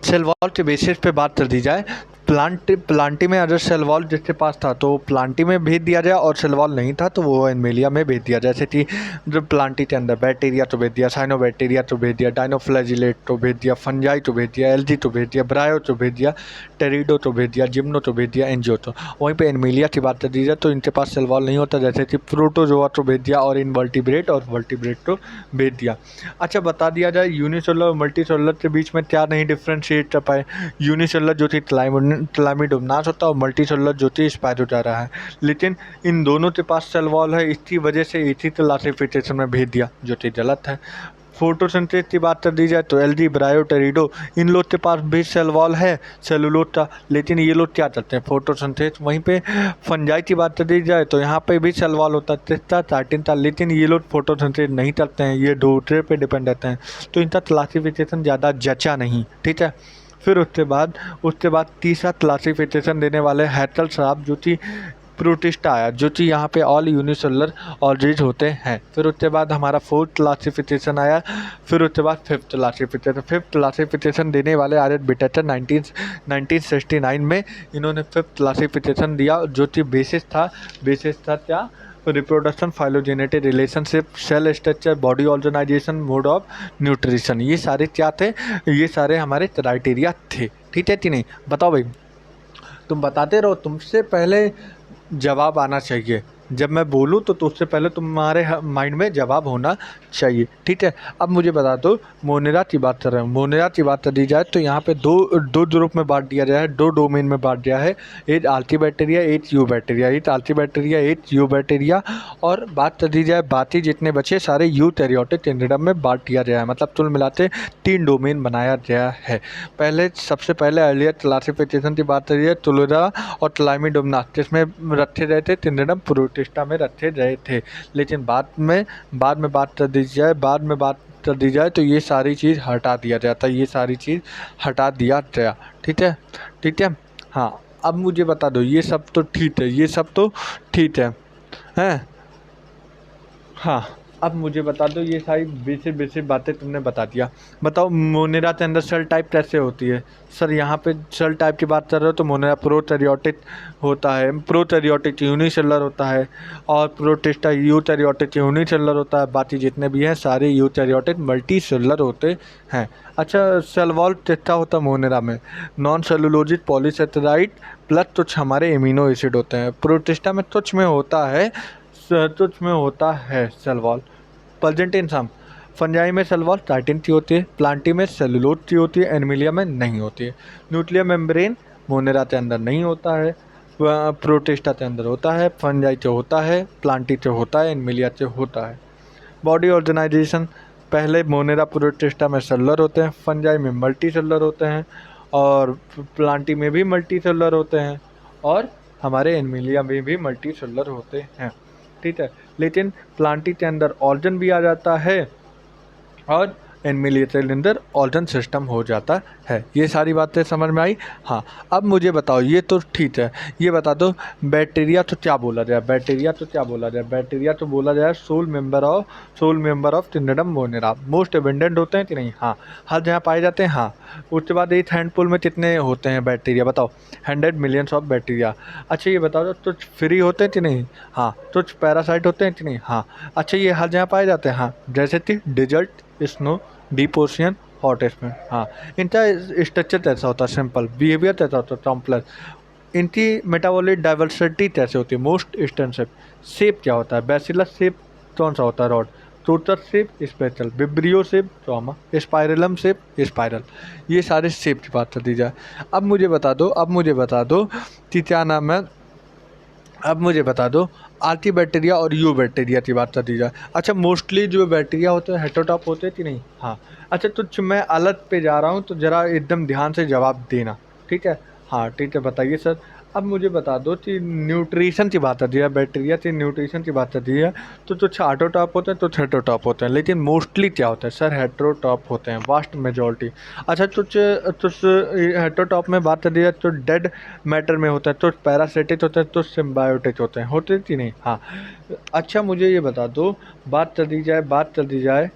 S1: सेल वॉल के बेसिस पे बात कर दी जाए प्लांटी में अगर सेल वॉल जिसके पास था तो प्लांटी में भेज दिया जाए और सेल वॉल नहीं था तो वो एनिमेलिया में भेज दिया। जैसे कि जब प्लांटी के अंदर बैक्टीरिया तो भेज दिया, साइनोबैक्टीरिया तो भेज दिया, डायनोफ्लैजिलेट तो भेज दिया, फंजाई तो भेज दिया, एल्गी तो भेज दिया, ब्रायो तो भेज दिया, टेरिडो तो भेज दिया, जिम्नो तो भेज दिया, एंजियो तो। वहीं पे एनिमेलिया की बात कर दी जाए तो इनके पास सेल वॉल नहीं होता। जैसे कि प्रोटोजोआ तो भेज दिया और इनवर्टिब्रेट और वर्टिब्रेट तो भेज दिया। अच्छा बता दिया जाए यूनिसेलुलर और मल्टीसेलुलर के बीच में क्या नहीं डिफ्रेंशिएट कर पाए? यूनिसेलुलर जो थी क्लामिडोमोनास होता है और मल्टीसेलुलर जो थी स्पाइरोगायरा है। लेकिन इन दोनों के पास सेल वॉल है, इसकी वजह से इसी क्लासिफिकेशन में भेज दिया जो कि गलत है। फोटोसिंथेसिस की बात कर दी जाए तो एल्गी, ब्रायो, टेरिडो, इन लोग के पास भी सेल वॉल है सेलुलोज का, लेकिन ये लोग क्या करते हैं फोटोसिंथेसिस। वहीं पे फंजाई की बात कर दी जाए तो यहाँ पे भी सेल वॉल होता है, तिस्ता, चार्टिन था, लेकिन ये लोग फोटोसिंथेसिस नहीं करते हैं, ये दूसरे पे डिपेंड रहते हैं, तो इनका क्लासिफिकेशन ज़्यादा जचा नहीं। ठीक है, फिर उसके बाद तीसरा क्लासिफिकेशन देने वाले हैटल साहब जो कि प्रोटिस्टा आया, जो कि यहाँ पे ऑल यूनिसेलुलर ऑर्गेनिज होते हैं। फिर उसके बाद हमारा फोर्थ क्लासिफिकेशन आया, फिर उसके बाद फिफ्थ क्लासिफिकेशन देने वाले आर एच बिटेटर 1969 में इन्होंने फिफ्थ क्लासिफिकेशन दिया, जो कि बेसिस था क्या, reproduction, phylogenetic relationship, cell structure, body organisation, mode of nutrition, ये सारे क्या थे, ये सारे हमारे क्राइटेरिया थे। ठीक है कि नहीं, बताओ भाई, तुम बताते रहो, तुमसे पहले जवाब आना चाहिए। जब मैं बोलूँ तो उससे पहले तुम्हारे माइंड में जवाब होना चाहिए। ठीक है, अब मुझे बता दो, मोनेरा की बात कर रहे हो, मोनेरा की बात कर दी जाए तो यहाँ पे दो ग्रुप में बांट दिया गया है, दो डोमेन में बांट दिया है, एक आल्टी बैक्टीरिया, एक यू बैक्टीरिया, एक आल्टी बैक्टीरिया, एक यू बैक्टीरिया। और बात कर दी जाए बाकी जितने बचे सारे यूकैरियोटिक किंगडम में बांट दिया गया है, मतलब कुल मिलाते 3 डोमेन बनाया गया है। सबसे पहले अर्लियर क्लासिफिकेशन की बात करिए, तुलुरा और क्लाइमिडोमनास, जिसमें रखे गए थे किंगडम प्रोटिस्टा में रखे गए थे, लेकिन बाद में बात कर दी जाए तो ये सारी चीज़ हटा दिया जाता, ये सारी चीज़ हटा दिया गया। ठीक है, ठीक है, हाँ। अब मुझे बता दो, ये सब तो ठीक है, ये सब तो ठीक है, हैं? हाँ, अब मुझे बता दो, ये सारी बेसिक बातें तुमने बता दिया। बताओ मोनेरा के अंदर सेल टाइप कैसे होती है। सर यहाँ पे सेल टाइप की बात कर रहे हो तो मोनेरा प्रोकैरियोटिक होता है, प्रोकैरियोटिक यूनिसेलुलर होता है, और प्रोटिस्टा यूकैरियोटिक यूनिसेलुलर होता है, बाकी जितने भी हैं सारे यूकैरियोटिक मल्टीसेलुलर होते हैं। अच्छा, सेल वॉल कितना होता है मोनेरा में, नॉन सेलुलोजिक पॉलीसेकेराइड प्लस कुछ हमारे एमिनो एसिड होते हैं। प्रोटिस्टा में तुच्छ में होता है cell wall. Present in some, fungi में सेल वॉल काइटिन की होती है, प्लांटी में सेलुलोज की होती है, एनिमिलिया में नहीं होती है। न्यूक्लियर मेम्ब्रेन मोनेरा के अंदर नहीं होता है, प्रोटिस्टा के अंदर होता है, फंजाई से होता है, प्लांटी से होता है, एनिमिलिया से होता है। बॉडी ऑर्गेनाइजेशन, पहले मोनेरा प्रोटिस्टा में सेलुलर होते हैं, फंजाई में मल्टी सेलुलर होते हैं, और प्लांटी में भी मल्टी सेलुलर होते हैं, और हमारे एनिमिलिया में भी मल्टी सेलुलर होते हैं। ठीक है, लेकिन प्लांटी के अंदर ऑर्गन भी आ जाता है, और एनिमिलिया के अंदर ऑर्गन सिस्टम हो जाता है। ये सारी बातें समझ में आई। हाँ, अब मुझे बताओ, ये तो ठीक है, ये बता दो बैक्टीरिया तो क्या बोला जाए, बैक्टीरिया तो बोला जाए sole member of kingdom Monera. Most abundant होते हैं कि नहीं, हाँ, हर जगह पाए जाते हैं, हाँ। उसके बाद एक हैंडफुल में कितने होते हैं बैक्टीरिया, बताओ, 100 मिलियंस ऑफ बैक्टीरिया। अच्छा, ये बताओ कुछ फ्री होते हैं कि नहीं, हाँ, कुछ पैरासाइट होते हैं कि नहीं, हाँ। अच्छा, ये हर जगह पाए जाते हैं, हाँ, जैसे कि desert, snow, deep ocean, hot spring, हाँ। इनका स्ट्रक्चर कैसा होता है, सिंपल, बिहेवियर कैसा होता है, कॉम्प्लेक्स। इनकी मेटाबॉलिक डाइवर्सिटी कैसे होती है, मोस्ट एक्सटेंसिव। शेप क्या होता है, बैसिलस शेप कौन सा होता है, रॉड, टोटर शेप, स्पेशल, विब्रियो शेप, ट्रॉमा, स्पाइरलम शेप, स्पाइरल। ये सारे शेप की बात कर दी जाए। अब मुझे बता दो कि क्या नाम है, अब मुझे बता दो आर्की बैक्टीरिया और यू बैक्टीरिया की बात कर दी जाए। अच्छा, मोस्टली जो बैक्टीरिया होते हैं हेटेरोटॉप होते हैं कि नहीं, हाँ। अच्छा, तो मैं अलग पे जा रहा हूँ, तो ज़रा एकदम ध्यान से जवाब देना, ठीक है। हाँ, ठीक है, बताइए सर। अब मुझे बता दो कि न्यूट्रिशन की बात कर दी है, बैक्टीरिया की न्यूट्रिशन की बात कर दी है, तो कुछ ऑटोटॉप होते हैं तो हेटेरोटॉप होते हैं, लेकिन मोस्टली क्या होता है सर, हेटेरोटॉप होते हैं, वास्ट मेजॉरिटी। अच्छा, कुछ हेटेरोटॉप में बात कर दी है तो डेड मैटर में होता है, तो पैरासिटिक होते हैं, तो सिम्बायोटिक होते हैं कि नहीं, हाँ। अच्छा, मुझे ये बता दो, बात कर दी जाए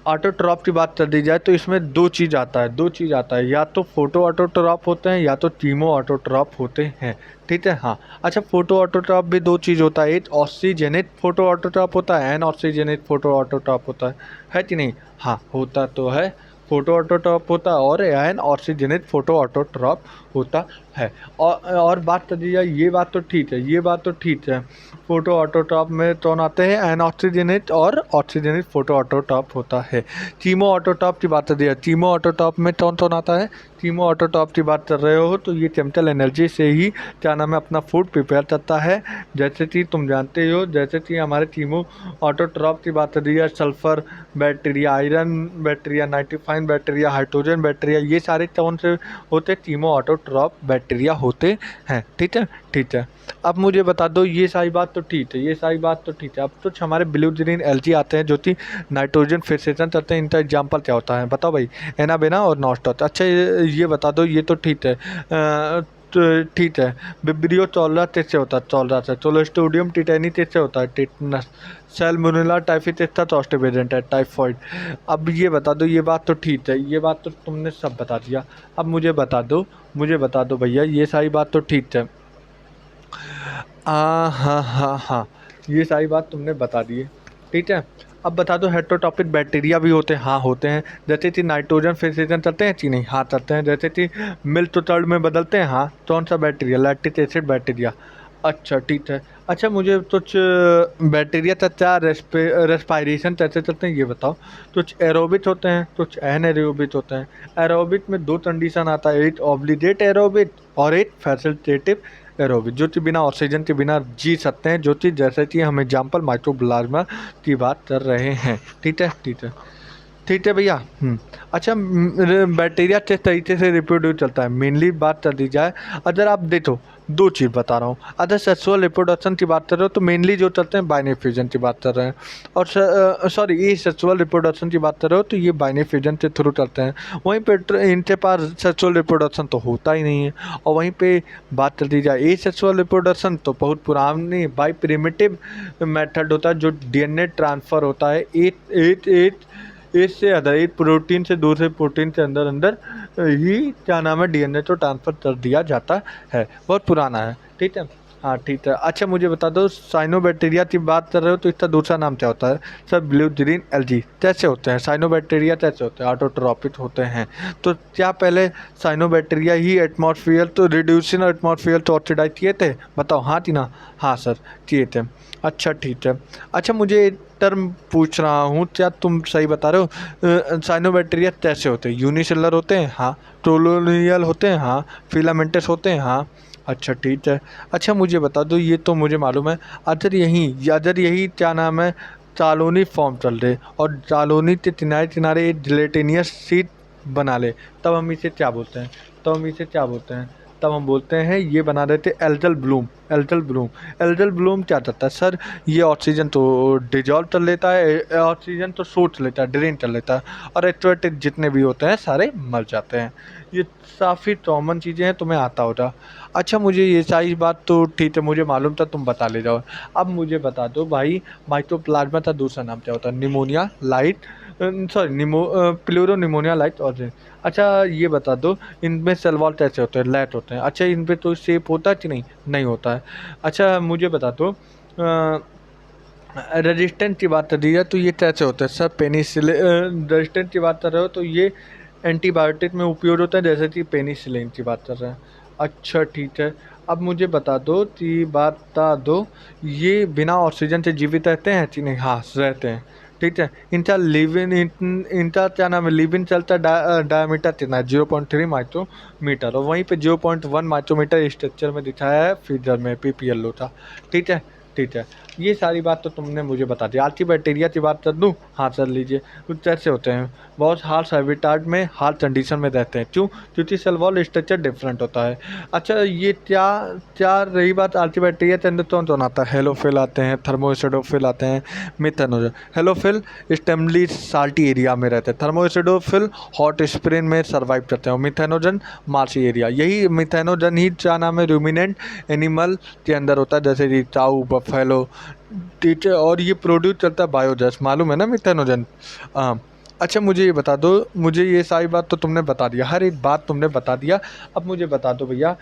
S1: ऑटोट्रॉप की बात कर दी जाए तो इसमें दो चीज़ आता है, या तो फोटो ऑटोट्रॉप होते हैं या तो कीमो ऑटोट्रॉप होते हैं, ठीक है, हाँ। अच्छा, फोटो ऑटोट्रॉप भी दो चीज़ होता है, एक ऑक्सीजेनिक फोटो ऑटोट्रॉप होता है, एन ऑक्सीजेनिक फोटो ऑटोट्रॉप होता है कि नहीं, हाँ, होता तो है। फोटो ऑटोट्रॉप होता है और एन ऑक्सीजनेट फोटो ऑटोट्रॉप होता है। और बात कर दी जाए, ये बात तो ठीक है, ये बात तो ठीक है। फोटो ऑटोट्रॉप में कौन आते हैं, एन ऑक्सीजनेट और ऑक्सीजनेट फोटो ऑटोट्रॉप होता है। चीमो ऑटोट्रॉप की बात कर दी जाए, चीमो ऑटोट्रॉप में कौन कौन आता है, चीमो ऑटोट्रॉप की बात कर रहे हो तो ये केमिकल एनर्जी से ही क्या नाम है अपना फूड प्रिपेयर करता है। जैसे कि तुम जानते हो, जैसे कि हमारे चीमो ऑटोट्रॉप की बात कर दी जाए, sulphur bacteria, iron bacteria, nitrifying bacteria, hydrogen bacteria, ये सारे कौन से होते, चीमो ऑटोट्रॉप बैक्टीरिया होते हैं। ठीक है, ठीक है। अब मुझे बता दो, ये सारी बात तो ठीक है, ये सारी बात तो ठीक है। अब कुछ हमारे ब्लू ग्रीन एल्गी आते हैं जो कि नाइट्रोजन फिक्सेशन करते हैं, इनका एग्जाम्पल क्या होता है बताओ भाई, एनाबेना और नॉस्टॉच। अच्छा ये बता दो, ये तो ठीक है, तो ठीक है। विब्रियो चौलरा कैसे होता है, चौलरा से। क्लोस्ट्रिडियम टिटेनी कैसे होता है, टिटनस। सैल्मोनेला टाइफिटेस्टा चौस्टिवेजेंट है, टाइफॉइड। अब ये बता दो, ये बात तो ठीक है, ये बात तो तुमने सब बता दिया। अब मुझे बता दो, मुझे बता दो भैया, ये सारी बात तो ठीक है। हाँ हाँ हाँ, ये सारी बात तुमने बता दी है, ठीक है। अब बता दो, हेटेरोटॉपिक बैक्टीरिया भी होते हैं, हाँ होते हैं। जैसे कि नाइट्रोजन फिक्सेशन करते हैं कि नहीं, हाँ करते हैं। जैसे कि मिल्क टू कर्ड में बदलते हैं, हाँ। कौन सा बैक्टीरिया, लैक्टिक एसिड बैक्टीरिया। अच्छा ठीक है। अच्छा मुझे कुछ बैक्टीरिया तथा रेस्पायरेशन कैसे चलते हैं ये बताओ। कुछ एरोबिक होते हैं, कुछ एनएरोबिक होते हैं। एरोबिक में दो कंडीशन आता है, एक ऑब्लिगेट एरोबिक और एक फैसिलिटेटिव एरोबिक, जो कि बिना ऑक्सीजन के बिना जी सकते हैं, जो कि जैसे कि हम एग्जाम्पल माइक्रोप्लाज्मा की बात कर रहे हैं। ठीक है, ठीक है, ठीक है भैया। अच्छा, बैक्टीरिया किस तरीके से रिप्रोड्यूस चलता है, मेनली बात कर दी जाए, अगर आप देखो दो चीज़ बता रहा हूँ। अगर सेक्सुअल रिप्रोडक्शन की बात कर रहे हो तो मेनली जो चलते हैं बाइनरी फ्यूजन की बात कर रहे हैं। और सॉरी, ये सेक्सुअल रिप्रोडक्शन की बात कर रहे हो तो ये बाइनरी फ्यूजन के थ्रू चलते हैं। वहीं पे इनके पास सेक्सुअल रिप्रोडक्शन तो होता ही नहीं है। और वहीं पे बात कर दी जाए ए सेक्सुअल रिप्रोडक्शन, तो बहुत पुरानी बाई प्रिमिटिव मेथड होता है, जो डीएनए ट्रांसफ़र होता है एट एट एट एक से अदर, एक प्रोटीन से दूसरे प्रोटीन के अंदर अंदर ही क्या नाम है डीएनए को ट्रांसफ़र कर दिया जाता है। बहुत पुराना है, ठीक है। हाँ ठीक है। अच्छा मुझे बता दो, साइनोबैक्टीरिया की बात कर रहे हो तो इसका दूसरा नाम क्या होता है सर, ब्लू ग्रीन एल्गी। कैसे होते हैं साइनोबैक्टीरिया, कैसे होते हैं, ऑटोट्रॉपिक होते हैं। तो क्या पहले साइनोबैक्टीरिया ही एटमॉस्फेयर तो रिड्यूसिंग एटमॉस्फेयर तो ऑक्सीडाइज किए थे, बताओ हाँ कि ना। हाँ सर किए थे। अच्छा ठीक है। अच्छा मुझे टर्म पूछ रहा हूँ, क्या तुम सही बता रहे हो, साइनोबैक्टीरिया कैसे होते हैं, यूनिसेलर होते हैं, हाँ। कॉलोनियल होते हैं, हाँ। फिलामेंटस होते हैं, हाँ। अच्छा ठीक है। अच्छा मुझे बता दो, ये तो मुझे मालूम है, अगर यही क्या नाम है कॉलोनी फॉर्म चल रहे और कॉलोनी के किनारे किनारे एक जिलेटिनियस शीट बना ले, तब हम इसे क्या बोलते हैं, तब हम बोलते हैं ये बना देते एल्गल ब्लूम। एल्गल ब्लूम क्या करता है सर, ये ऑक्सीजन तो डिजॉल्व कर लेता है, ऑक्सीजन तो सोच लेता है, ड्रेन कर लेता है, और एक्टिवेटेड जितने भी होते हैं सारे मर जाते हैं। ये काफ़ी कॉमन चीज़ें हैं, तुम्हें आता होगा। अच्छा मुझे ये सारी बात तो ठीक है, मुझे मालूम था, तुम बता ले जाओ। अब मुझे बता दो भाई, माइक्रोप्लाज्मा का दूसरा नाम क्या होता है, pneumonia like, sorry pleuro pneumonia like organism. अच्छा ये बता दो, इनमें सेल वॉल कैसे होते हैं, लैट होते हैं। अच्छा इन पे तो शेप होता है कि नहीं, नहीं होता है। अच्छा मुझे बता दो, रेजिस्टेंट की बात कर दी जाए तो ये कैसे होता है सर, पेनिसिलिन। रेजिस्टेंट की बात कर रहे हो तो ये एंटीबायोटिक में उपयोग होता है, जैसे कि पेनिसिलिन की बात कर रहे हैं। अच्छा ठीक है। अब मुझे बता दो ये बिना ऑक्सीजन से जीवित रहते हैं कि नहीं, हाँ रहते हैं, ठीक है। इनका क्या नाम है, लिव इन चलता डायमीटर कितना है, 0.3 माइक्रोमीटर, और वहीं पे 0.1 माइक्रोमीटर स्ट्रक्चर में दिखाया है फिगर में पीपीएलओ था, ठीक है, ठीक है। ये सारी बात तो तुमने मुझे बता दी। आर्ची बैक्टीरिया की बात कर दूँ, हाँ कर लीजिए। कुछ कैसे होते हैं, बहुत हार्श हैबिटाट में हार्श कंडीशन में रहते हैं, क्यों, क्योंकि सेल वॉल स्ट्रक्चर डिफरेंट होता है। अच्छा ये क्या क्या रही बात, आर्ची बैक्टीरिया के अंदर कौन कौन आता है, हेलोफिल आते हैं, थर्मोएसिडोफिल आते हैं, मिथेनोजन। हेलोफिल स्टेमली साल्टी एरिया में रहते हैं, थर्मोएसिडोफिल हॉट स्प्रिंग में सर्वाइव करते हैं, और मिथेनोजन मार्शी एरिया। यही मिथेनोजन ही क्या नाम है रूमिनेंट एनिमल के अंदर होता है, जैसे कि काऊ, बफेलो, टीचर, और ये प्रोड्यूस करता है बायोगैस, मालूम है ना मिथेनोजन। अच्छा मुझे ये बता दो, मुझे ये सारी बात तो तुमने बता दिया, हर एक बात तुमने बता दिया। अब मुझे बता दो भैया,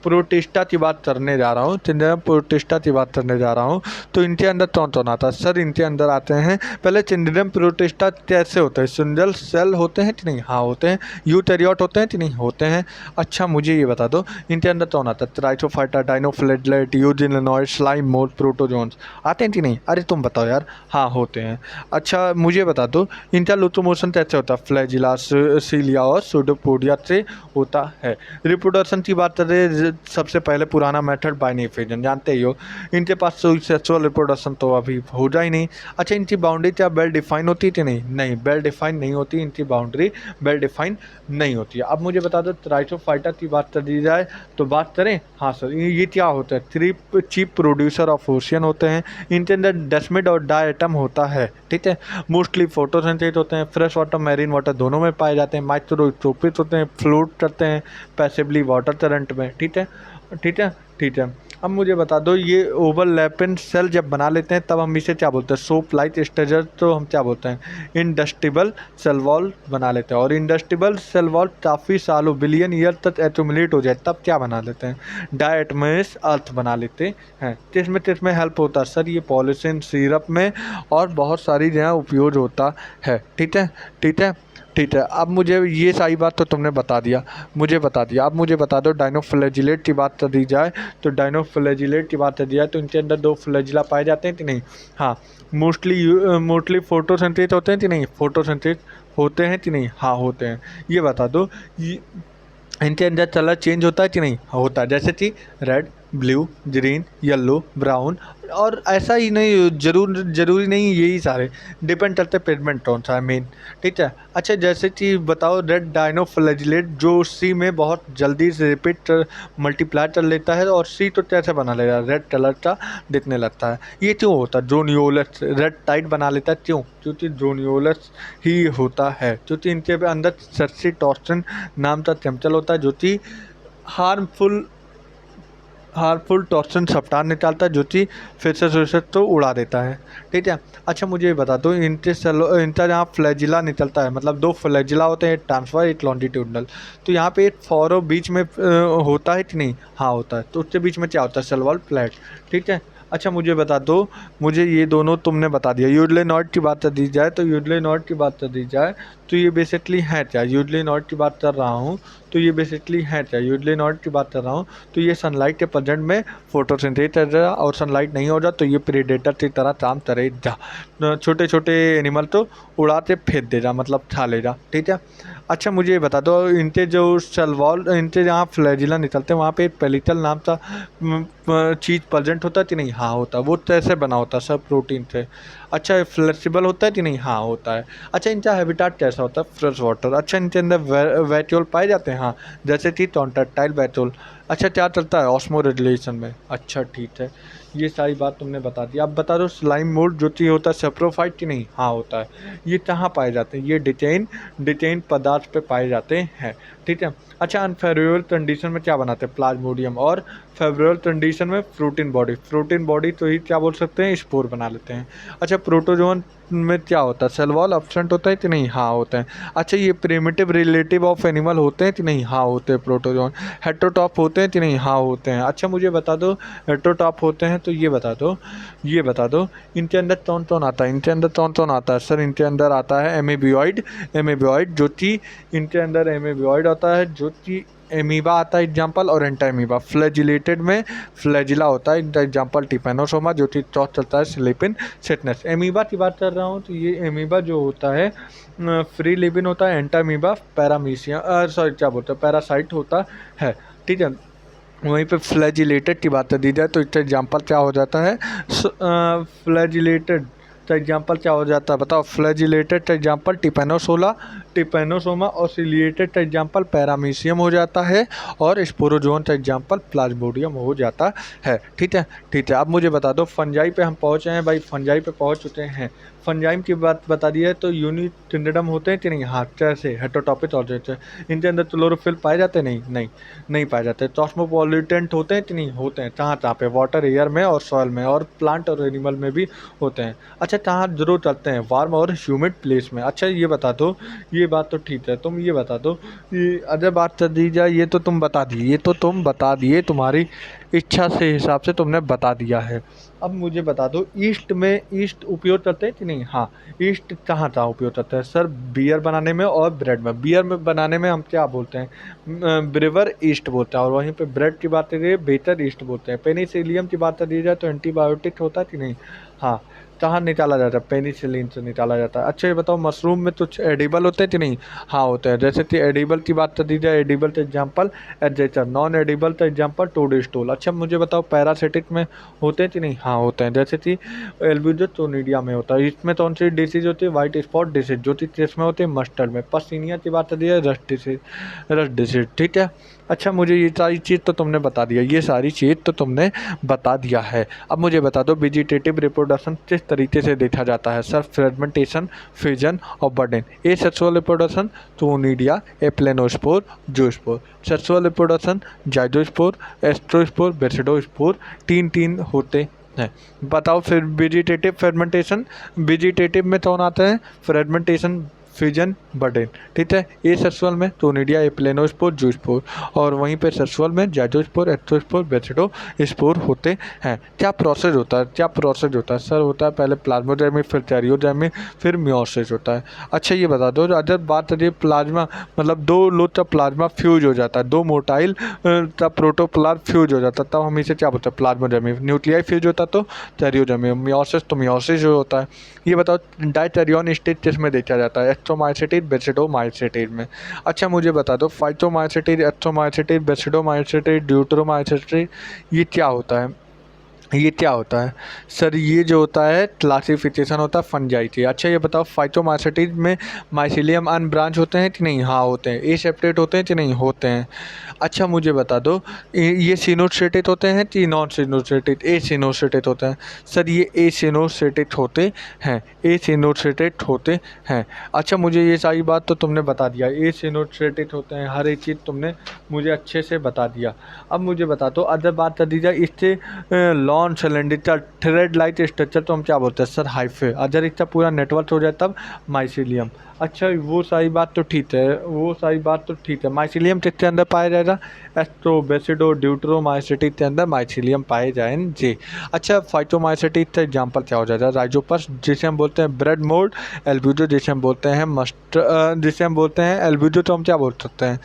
S1: प्रोटिस्टा की बात करने जा रहा हूँ, चिंडिडम प्रोटिस्टा की बात करने जा रहा हूँ। तो इनके अंदर कौन कौन आता है सर? इनके अंदर आते हैं पहले चिंडिडम प्रोटिस्टा कैसे होते हैं? सिंगल सेल होते हैं कि नहीं? हाँ होते हैं। यूकेरियोट होते हैं कि नहीं? होते हैं। अच्छा मुझे ये बता दो इनके अंदर कौन आता है? ट्राइसोफाइटा, डाइनोफ्लेगेलेट, यूजिनोइड, स्लाइम मोड, प्रोटोजोन्स आते हैं कि नहीं? अरे तुम बताओ यार। हाँ होते हैं। अच्छा मुझे बता दो इनका लोकोमोशन कैसे होता है? फ्लैजिला, सीलिया और सूडोपोडिया से होता है। रिप्रोडक्शन की बात करें सबसे पहले पुराना मेथड बाइनिफेजन, जानते ही हो। इनके पास सेक्सुअल रिप्रोडक्शन तो अभी हो जा ही नहीं। अच्छा इनकी बाउंड्री क्या वेल डिफाइन होती थी? नहीं नहीं, वेल डिफाइन नहीं होती। इनकी बाउंड्री वेल डिफाइन नहीं होती है। अब मुझे बता दो ट्राइसोफाइटा की बात कर दी जाए तो बात करें। हाँ सर ये क्या होता है? Three chief producer of ocean होते हैं। इनके अंदर डेस्मिड और डायटम होता है, ठीक है। मोस्टली फोटोसिंथेसिस होते हैं। फ्रेश वाटर मैरीन वाटर दोनों में पाए जाते हैं। माइक्रोस्कोपिक होते हैं, फ्लोट करते हैं पैसिवली वाटर करंट में, ठीक है ठीक है ठीक है। अब मुझे बता दो ये ओवरलैपिंग सेल जब बना लेते हैं तब हम इसे क्या बोलते हैं? सोप लाइक स्ट्रक्चर तो हम क्या बोलते हैं? इंडस्ट्रिबल सेल वॉल बना लेते हैं। और इंडस्ट्रिबल सेल वॉल काफ़ी सालों बिलियन ईयर तक एक्यूमुलेट हो जाए तब क्या बना लेते हैं? डायटमेस अर्थ बना लेते हैं। किसमें हेल्प होता है सर? ये पॉलिसिन सिरप में और बहुत सारी जगह उपयोग होता है, ठीक है ठीक है ठीक है। अब मुझे ये सारी बात तो तुमने बता दिया, मुझे बता दिया। अब मुझे बता दो डाइनोफ्लैजिलेट की बात कर दी जाए तो डाइनोफ्लैजिलेट की बात कर दी जाए तो इनके अंदर दो फ्लैजिला पाए जाते हैं कि नहीं? हाँ मोस्टली फोटोसिंथेसिस होते हैं कि नहीं? फोटोसिंथेसिस होते हैं कि नहीं? हाँ होते हैं। ये बता दो इनके अंदर कलर चेंज होता है कि नहीं? होता है। जैसे कि red, blue, green, yellow, brown. और ऐसा ही नहीं जरूरी नहीं यही सारे डिपेंड करते पिगमेंट कौन सा है मेन, ठीक है। अच्छा जैसे कि बताओ रेड डाइनोफ्लैजिलेट जो सी में बहुत जल्दी से रिपीट मल्टीप्लाई कर लेता है और सी तो कैसे बना लेगा? रेड कलर का दिखने लगता है। ये क्यों होता है? जोनियोलस रेड टाइट बना लेता है, क्यों? क्योंकि जोनियोलस ही होता है, क्योंकि इनके अंदर सस्सीटॉक्सिन नाम का केमिकल होता है जो कि हार्मफुल टॉक्सिन सप्ताह निकालता है जो कि फिशेस तो उड़ा देता है, ठीक है। अच्छा मुझे ये बता दो इनका जहाँ फ्लैजिला निकलता है, मतलब दो फ्लैजिला होते हैं, एक ट्रांसफर एक लॉन्जिट्यूडनल। तो यहाँ पे एक फॉरो बीच में होता है कि नहीं? हाँ होता है। तो उसके बीच में क्या होता है? सेल वॉल प्लेट, ठीक है। अच्छा मुझे बता दो मुझे ये दोनों तुमने बता दिया। यूडलेनॉइड की बात कर दी जाए तो यूडलेनॉइड की बात कर दी जाए तो ये बेसिकली है क्या? यूडलेनॉइड की बात कर रहा हूँ तो ये बेसिकली है क्या? यूडलेनॉइड की बात कर रहा हूँ तो ये सनलाइट के प्रेजेंट में फोटोसिंथेसिस कर रहा और सनलाइट नहीं हो रहा तो ये प्रेडेटर की तरह काम करेगा। छोटे छोटे एनिमल तो उड़ाते फेंक देगा, मतलब खा लेगा, ठीक है। अच्छा मुझे ये बता दो इनके जो सेल वॉल इनके जहाँ फ्लैजिला निकलते हैं वहाँ पे एक पेलिकल नाम का चीज़ प्रेजेंट होता है कि नहीं? हाँ होता है। वो कैसे बना होता है? सब प्रोटीन से। अच्छा फ्लेक्सिबल होता है कि नहीं? हाँ होता है। अच्छा इनका हैबिटेट कैसा होता है? Fresh water. अच्छा इनके अंदर वैट्यूल पाए जाते हैं? हाँ जैसे कि कॉन्ट्रैक्टाइल वैट्यूल। अच्छा क्या चलता है? ऑस्मो रेगुलेशन में। अच्छा ठीक है, ये सारी बात तुमने बता दी। अब बता दो स्लाइम मोड जो कि होता है सेप्रोफाइट कि नहीं? हाँ होता है। ये कहाँ पाए जाते हैं? ये डिटेन पदार्थ पे पाए जाते हैं, ठीक है। अच्छा अनफेवरेबल कंडीशन में क्या बनाते हैं? प्लाज्मोडियम। और फेवरेबल कंडीशन में प्रोटीन बॉडी तो ही क्या बोल सकते हैं? स्पोर बना लेते हैं। अच्छा प्रोटोजोन में क्या होता है? सेल वॉल एब्सेंट होता है कि नहीं? हाँ होता है। अच्छा ये प्रिमिटिव रिलेटिव ऑफ एनिमल होते हैं कि नहीं? हाँ होते हैं प्रोटोजोन। हेटेरोटॉप होते हैं कि नहीं? हाँ होते हैं। अच्छा मुझे बता दो हेटेरोटॉप होते हैं तो ये बता दो इनके अंदर कौन कौन आता है? इनके अंदर कौन कौन आता है सर? इनके अंदर आता है एमेबियोइड जो कि इनके अंदर एमेबियोइड आता है जो कि एमीबा आता है एग्जाम्पल, और एंटामीबा। फ्लैजिलेटेड में फ्लैजिला होता है, इनका एग्जाम्पल टिपेनोसोमा जो कि चौथ चलता है स्लीपिन सिटनेस। एमीबा की बात कर रहा हूँ तो ये एमीबा जो होता है फ्री लिविंग होता है। एंटामीबा पैरामीशिया सॉरी क्या बोलते हैं पैरासाइट होता है, ठीक है। वहीं पे फ्लैजिलेटेड की बात कर दी जाए तो इसका एग्जाम्पल क्या हो जाता है? फ्लैजिलेटेड का एग्जाम्पल क्या हो जाता है बताओ? फ्लैजिलेटेड का एग्जाम्पल टिपेनोसोमा और सिलिएटेड का एग्जाम्पल पैरामीशियम हो जाता है और स्पोरोजोन का एग्जाम्पल प्लाज्मोडियम हो जाता है, ठीक है ठीक है। अब मुझे बता दो फंजाई पे हम पहुँचे हैं भाई, फंजाई पे पहुँच चुके हैं। फंजाइम की बात बता दी है तो यूनिटिंडम होते हैं कि नहीं? हाँ कैसे? हेटेरोटॉपिक ऑर्बिट। इनके अंदर क्लोरोफिल पाए जाते हैं? नहीं पाए जाते। कॉस्मोपॉलिटेंट होते हैं कि नहीं? होते हैं। कहाँ पे? वाटर, एयर में और सॉइल में, और प्लांट और एनिमल में भी होते हैं। अच्छा जहाँ ज़रूर चलते हैं वार्म और ह्यूमिड प्लेस में। अच्छा ये बता दो, ये बात तो ठीक है, तुम ये बता दो कि अगर बात कर दी जाए, ये तो तुम बता दिए, ये तो तुम बता दिए, तुम्हारी इच्छा से हिसाब से तुमने बता दिया है। अब मुझे बता दो ईस्ट में, ईस्ट उपयोग करते हैं कि नहीं? हाँ, ईस्ट कहाँ कहाँ उपयोग करते हैं सर? बियर बनाने में और ब्रेड में। बियर में बनाने में हम क्या बोलते हैं? ब्रेवर ईस्ट बोलते हैं, और वहीं पे ब्रेड की बात करिए बेटर ईस्ट बोलते हैं। पेनिसिलियम की बात कर दी जाए तो एंटीबायोटिक होता है कि नहीं? हाँ, कहाँ निकाला जाता है? पेनिसिलिन से निकाला जाता है। अच्छा ये बताओ मशरूम में कुछ एडिबल होते हैं कि नहीं? हाँ होते हैं। जैसे कि एडिबल की बात कर दी जाए, एडिबल तो एग्जाम्पल एडजेचर, नॉन एडिबल तो एग्जाम्पल टोडस्टोल। अच्छा मुझे बताओ पैरासिटिक में होते हैं कि नहीं? हाँ होते हैं। जैसे कि एल्ब्यूजोटोनिडिया में होता है। इसमें कौन सी डिसीज होती है? व्हाइट स्पॉट डिसीज, जो कि किस में होती है? मस्टर्ड में। पसीनिया की बात कर दी है, रस्ट डिसीज, रस्ट डिसीज, ठीक है। अच्छा मुझे ये सारी चीज़ तो तुमने बता दिया, ये सारी चीज़ तो तुमने बता दिया है। अब मुझे बता दो वेजिटेटिव रिप्रोडक्शन किस तरीके से देखा जाता है सर? फ्रेगमेंटेशन, फ्यूजन और budding. Asexual reproduction, conidia, aplanospore, zoospore. Sexual reproduction zygospore, ascospore, basidiospore, तीन तीन होते हैं। बताओ फिर वेजिटेटिव फेर्मेंटेशन, वेजिटेटिव में कौन आता है? फ्रेगमेंटेशन, फ्यूजन, बर्डन, ठीक है। ए सेक्सुअल में टोनिडिया, ए प्लेनोस्पोर, जूस्पोर, और वहीं पे सेक्सुअल में जाइडोस्पोर, एस्ट्रोस्पोर, बेसिडोस्पोर होते हैं। क्या प्रोसेस होता है? क्या प्रोसेस होता है सर? होता है पहले प्लाज्मोडेर्मी, फिर कैरियोडेर्मी, फिर मियोसिस होता है। अच्छा ये बता दो अगर बात करिए प्लाज्मा, मतलब दो लोग का प्लाज्मा फ्यूज हो जाता है, दो मोटाइल का प्रोटोप्लाज्म फ्यूज हो जाता है, तब हम इसे क्या बोलते हैं? प्लाज्मोडेर्मी। न्यूक्लियाई फ्यूज होता तो कैरियोडेर्मी। मियोसिस तो मियोसिस जो होता है। ये बताओ डायटेरियन स्टेज किसमें देखा जाता है? एस्ट्रोमाइसिटिस, बेसिडोमाइसिटिस में। अच्छा मुझे बता दो फाइटोमाइसिटिस, एस्ट्रोमाइसिटिस, बेसिडोमाइसिटिस, ड्यूटरोमाइसिटिस, ये क्या होता है? ये क्या होता है सर? ये जो होता है क्लासिफिकेशन होता है फंजाई की। अच्छा ये बताओ फाइटोमाइसिटिस में माइसिलियम अनब्रांच होते हैं कि नहीं? हाँ होते हैं। ए सेपरेट होते हैं कि नहीं? होते हैं। अच्छा मुझे बता दो ये सिनोसेटेट होते हैं कि नॉन सिनोसेटेट? ए सिनोसेटेट होते हैं सर, ये ए सिनोसेटेट होते हैं, ए सिनोसेटेट होते हैं। अच्छा मुझे ये सारी बात तो तुमने बता दिया, ए सिनोसेटेट होते हैं, हर एक चीज़ तुमने मुझे अच्छे से बता दिया। अब मुझे बता दो अदर बात कर दी जाए इससे lawn cylinder thread light structure तो हम क्या बोलते हैं सर? हाइफे। अगर इसका पूरा नेटवर्क हो जाए तब माइसिलियम। अच्छा वो सारी बात तो ठीक है, वो सारी बात तो ठीक है। माइसिलियम किसके अंदर पाया जाएगा? एस्ट्रोबेसिडो ड्यूटरोमाइसिटिस के अंदर माइसिलियम पाए जाएंगे। अच्छा फाइटोमाइसिटिस का एग्जाम्पल क्या हो जाएगा? राइजोपस जिसे हम बोलते हैं ब्रेड मोल्ड, एल्ब्यूजो जिसे हम बोलते हैं जिसे हम बोलते हैं एल्ब्यूजो, तो हम क्या बोल सकते हैं?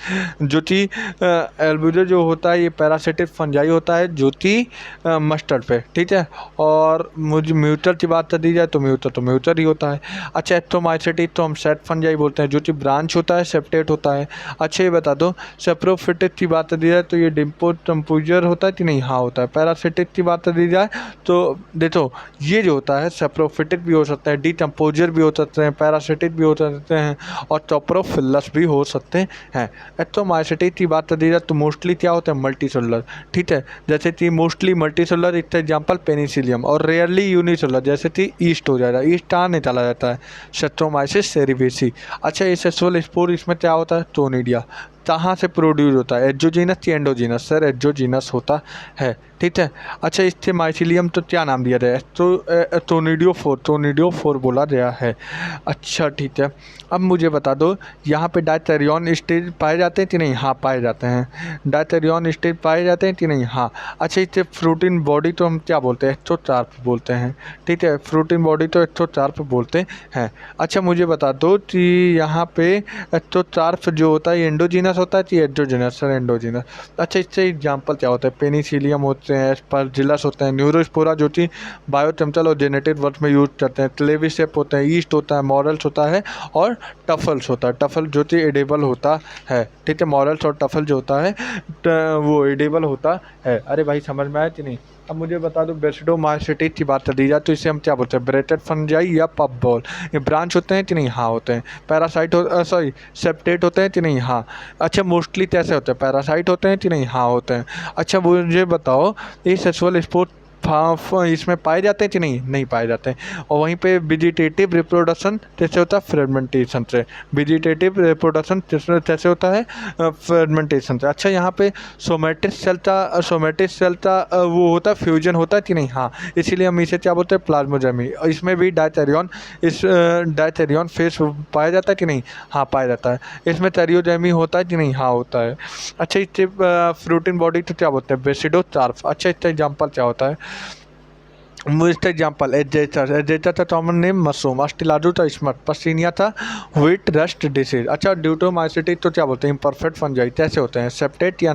S1: जो कि एल्ब्यूजो जो होता है ये पैरासिटिक फंजाई होता है जो कि मस्टर्ड पे, ठीक है। और मुझे म्यूटर की बात कर दी जाए तो म्यूटर ही होता है। अच्छा एस्ट्रोमाइसिटिस तो हम सेट फंजाई बोलते हैं जो कि ब्रांच होता है, सेप्टेट होता है। अच्छा ये बता दो सेप्रोफिटिक की बात कर दी जाए तो ये डिम्पोजर होता है कि नहीं? हाँ होता है। पैरासिटिक की बात कर दी जाए तो देखो ये जो होता है सेप्रोफिटिक भी हो सकता है, डिकम्पोजर भी हो सकते हैं, पैरासिटिक भी हो सकते हैं, और टोप्रोफिलस भी हो सकते हैं। एस्ट्रोमाइसिटिस की बात कर दी जाए तो मोस्टली क्या होता है? मल्टीसेलुलर, ठीक है। जैसे कि मोस्टली मल्टीसेलुलर, इसका एग्जाम्पल पेनिसिलियम, और रेयरली यूनिसेलुलर जैसे कि ईस्ट हो जाएगा। ईस्ट कहाँ निकाला जाता है? सेट्रोमाइसिस सेरिवेसी। अच्छा ये सेक्सुअल स्पोर इसमें क्या होता है? टोनिडिया। कहाँ से प्रोड्यूस होता है? एड्जोजीनस या एंडोजीनस सर? एड्जोजीनस होता है, ठीक है। अच्छा इससे माइसिलियम तो क्या नाम दिया गया है? तो टोनिडियो फोर बोला गया है। अच्छा ठीक है। अब मुझे बता दो यहाँ पे डायथेरियन स्टेज पाए जाते हैं कि नहीं? हाँ पाए जाते हैं। डायथेरियन स्टेज पाए जाते हैं कि नहीं? हाँ। अच्छा इससे फ्रूटिन बॉडी तो हम क्या बोलते हैं? एक्सोचार्प बोलते हैं, ठीक है। फ्रूटिन बॉडी तो एक्सोचार्प बोलते हैं। अच्छा मुझे बता दो कि यहाँ पे एक्सोचार्प जो होता है एंडोजीनस होता है कि एंडोजीनस सर? एंडोजीनस। अच्छा इससे एग्जाम्पल क्या होता है? पेनिसिलियम होते हैं, एस्परजिलस होते हैं, न्यूरोस्पोरा जो कि बायोकेमिकल और जेनेटिक वर्क में यूज करते हैं, क्लेविसेप होता है, ईस्ट होता है, मॉरल्स होता है, और टफल्स होता है। टफल जो कि एडिबल होता है, ठीक है। मॉरल्स और टफल जो होता है वो एडिबल होता है। अरे भाई समझ में आया कि नहीं? अब मुझे बता दो बेसिडोमाइसिटिस की बात कर दी जाए तो इसे हम क्या बोलते हैं? ब्रेटेड फंजाई या पफ बॉल। ये ब्रांच होते हैं कि नहीं? हाँ होते हैं। पैरासाइट सॉरी सेप्टेट होते हैं कि नहीं? हाँ। अच्छा मोस्टली कैसे होते हैं? पैरासाइट होते हैं कि नहीं? हाँ होते हैं। अच्छा मुझे बताओ ये सेक्सुअल स्पोर्ट इसमें पाए जाते हैं कि नहीं, नहीं पाए जाते हैं। और वहीं पे वेजिटेटिव रिप्रोडक्शन कैसे होता है, फ्रेगमेंटेशन से। वेजिटेटिव रिप्रोडक्शन कैसे होता है, फ्रेगमेंटेशन से। अच्छा यहाँ पे सोमेटिक सेल का वो होता है, फ्यूजन होता है कि नहीं, हाँ, इसीलिए हम इसे क्या बोलते हैं, प्लाज्मोजेमी। इसमें भी डायथेरियन डायथेरियन फेस पाया जाता है कि नहीं, हाँ पाया जाता है। इसमें टेरियोजेमी होता है कि नहीं, हाँ होता है। अच्छा इससे फ्रूटिंग बॉडी तो क्या बोलते हैं, बेसिडोचार्प। अच्छा इसका एग्जाम्पल क्या होता है, मोस्ट एग्जाम्पल एजेटा था कॉमन नेम मशरूम, अस्टिलाडू था स्मट, पसीनिया था व्हीट रस्ट डिसीज। अच्छा ड्यूटोमाइसिटी तो क्या बोलते हैं, इम्परफेक्ट फंजाई। कैसे होते हैं, सेप्टेट या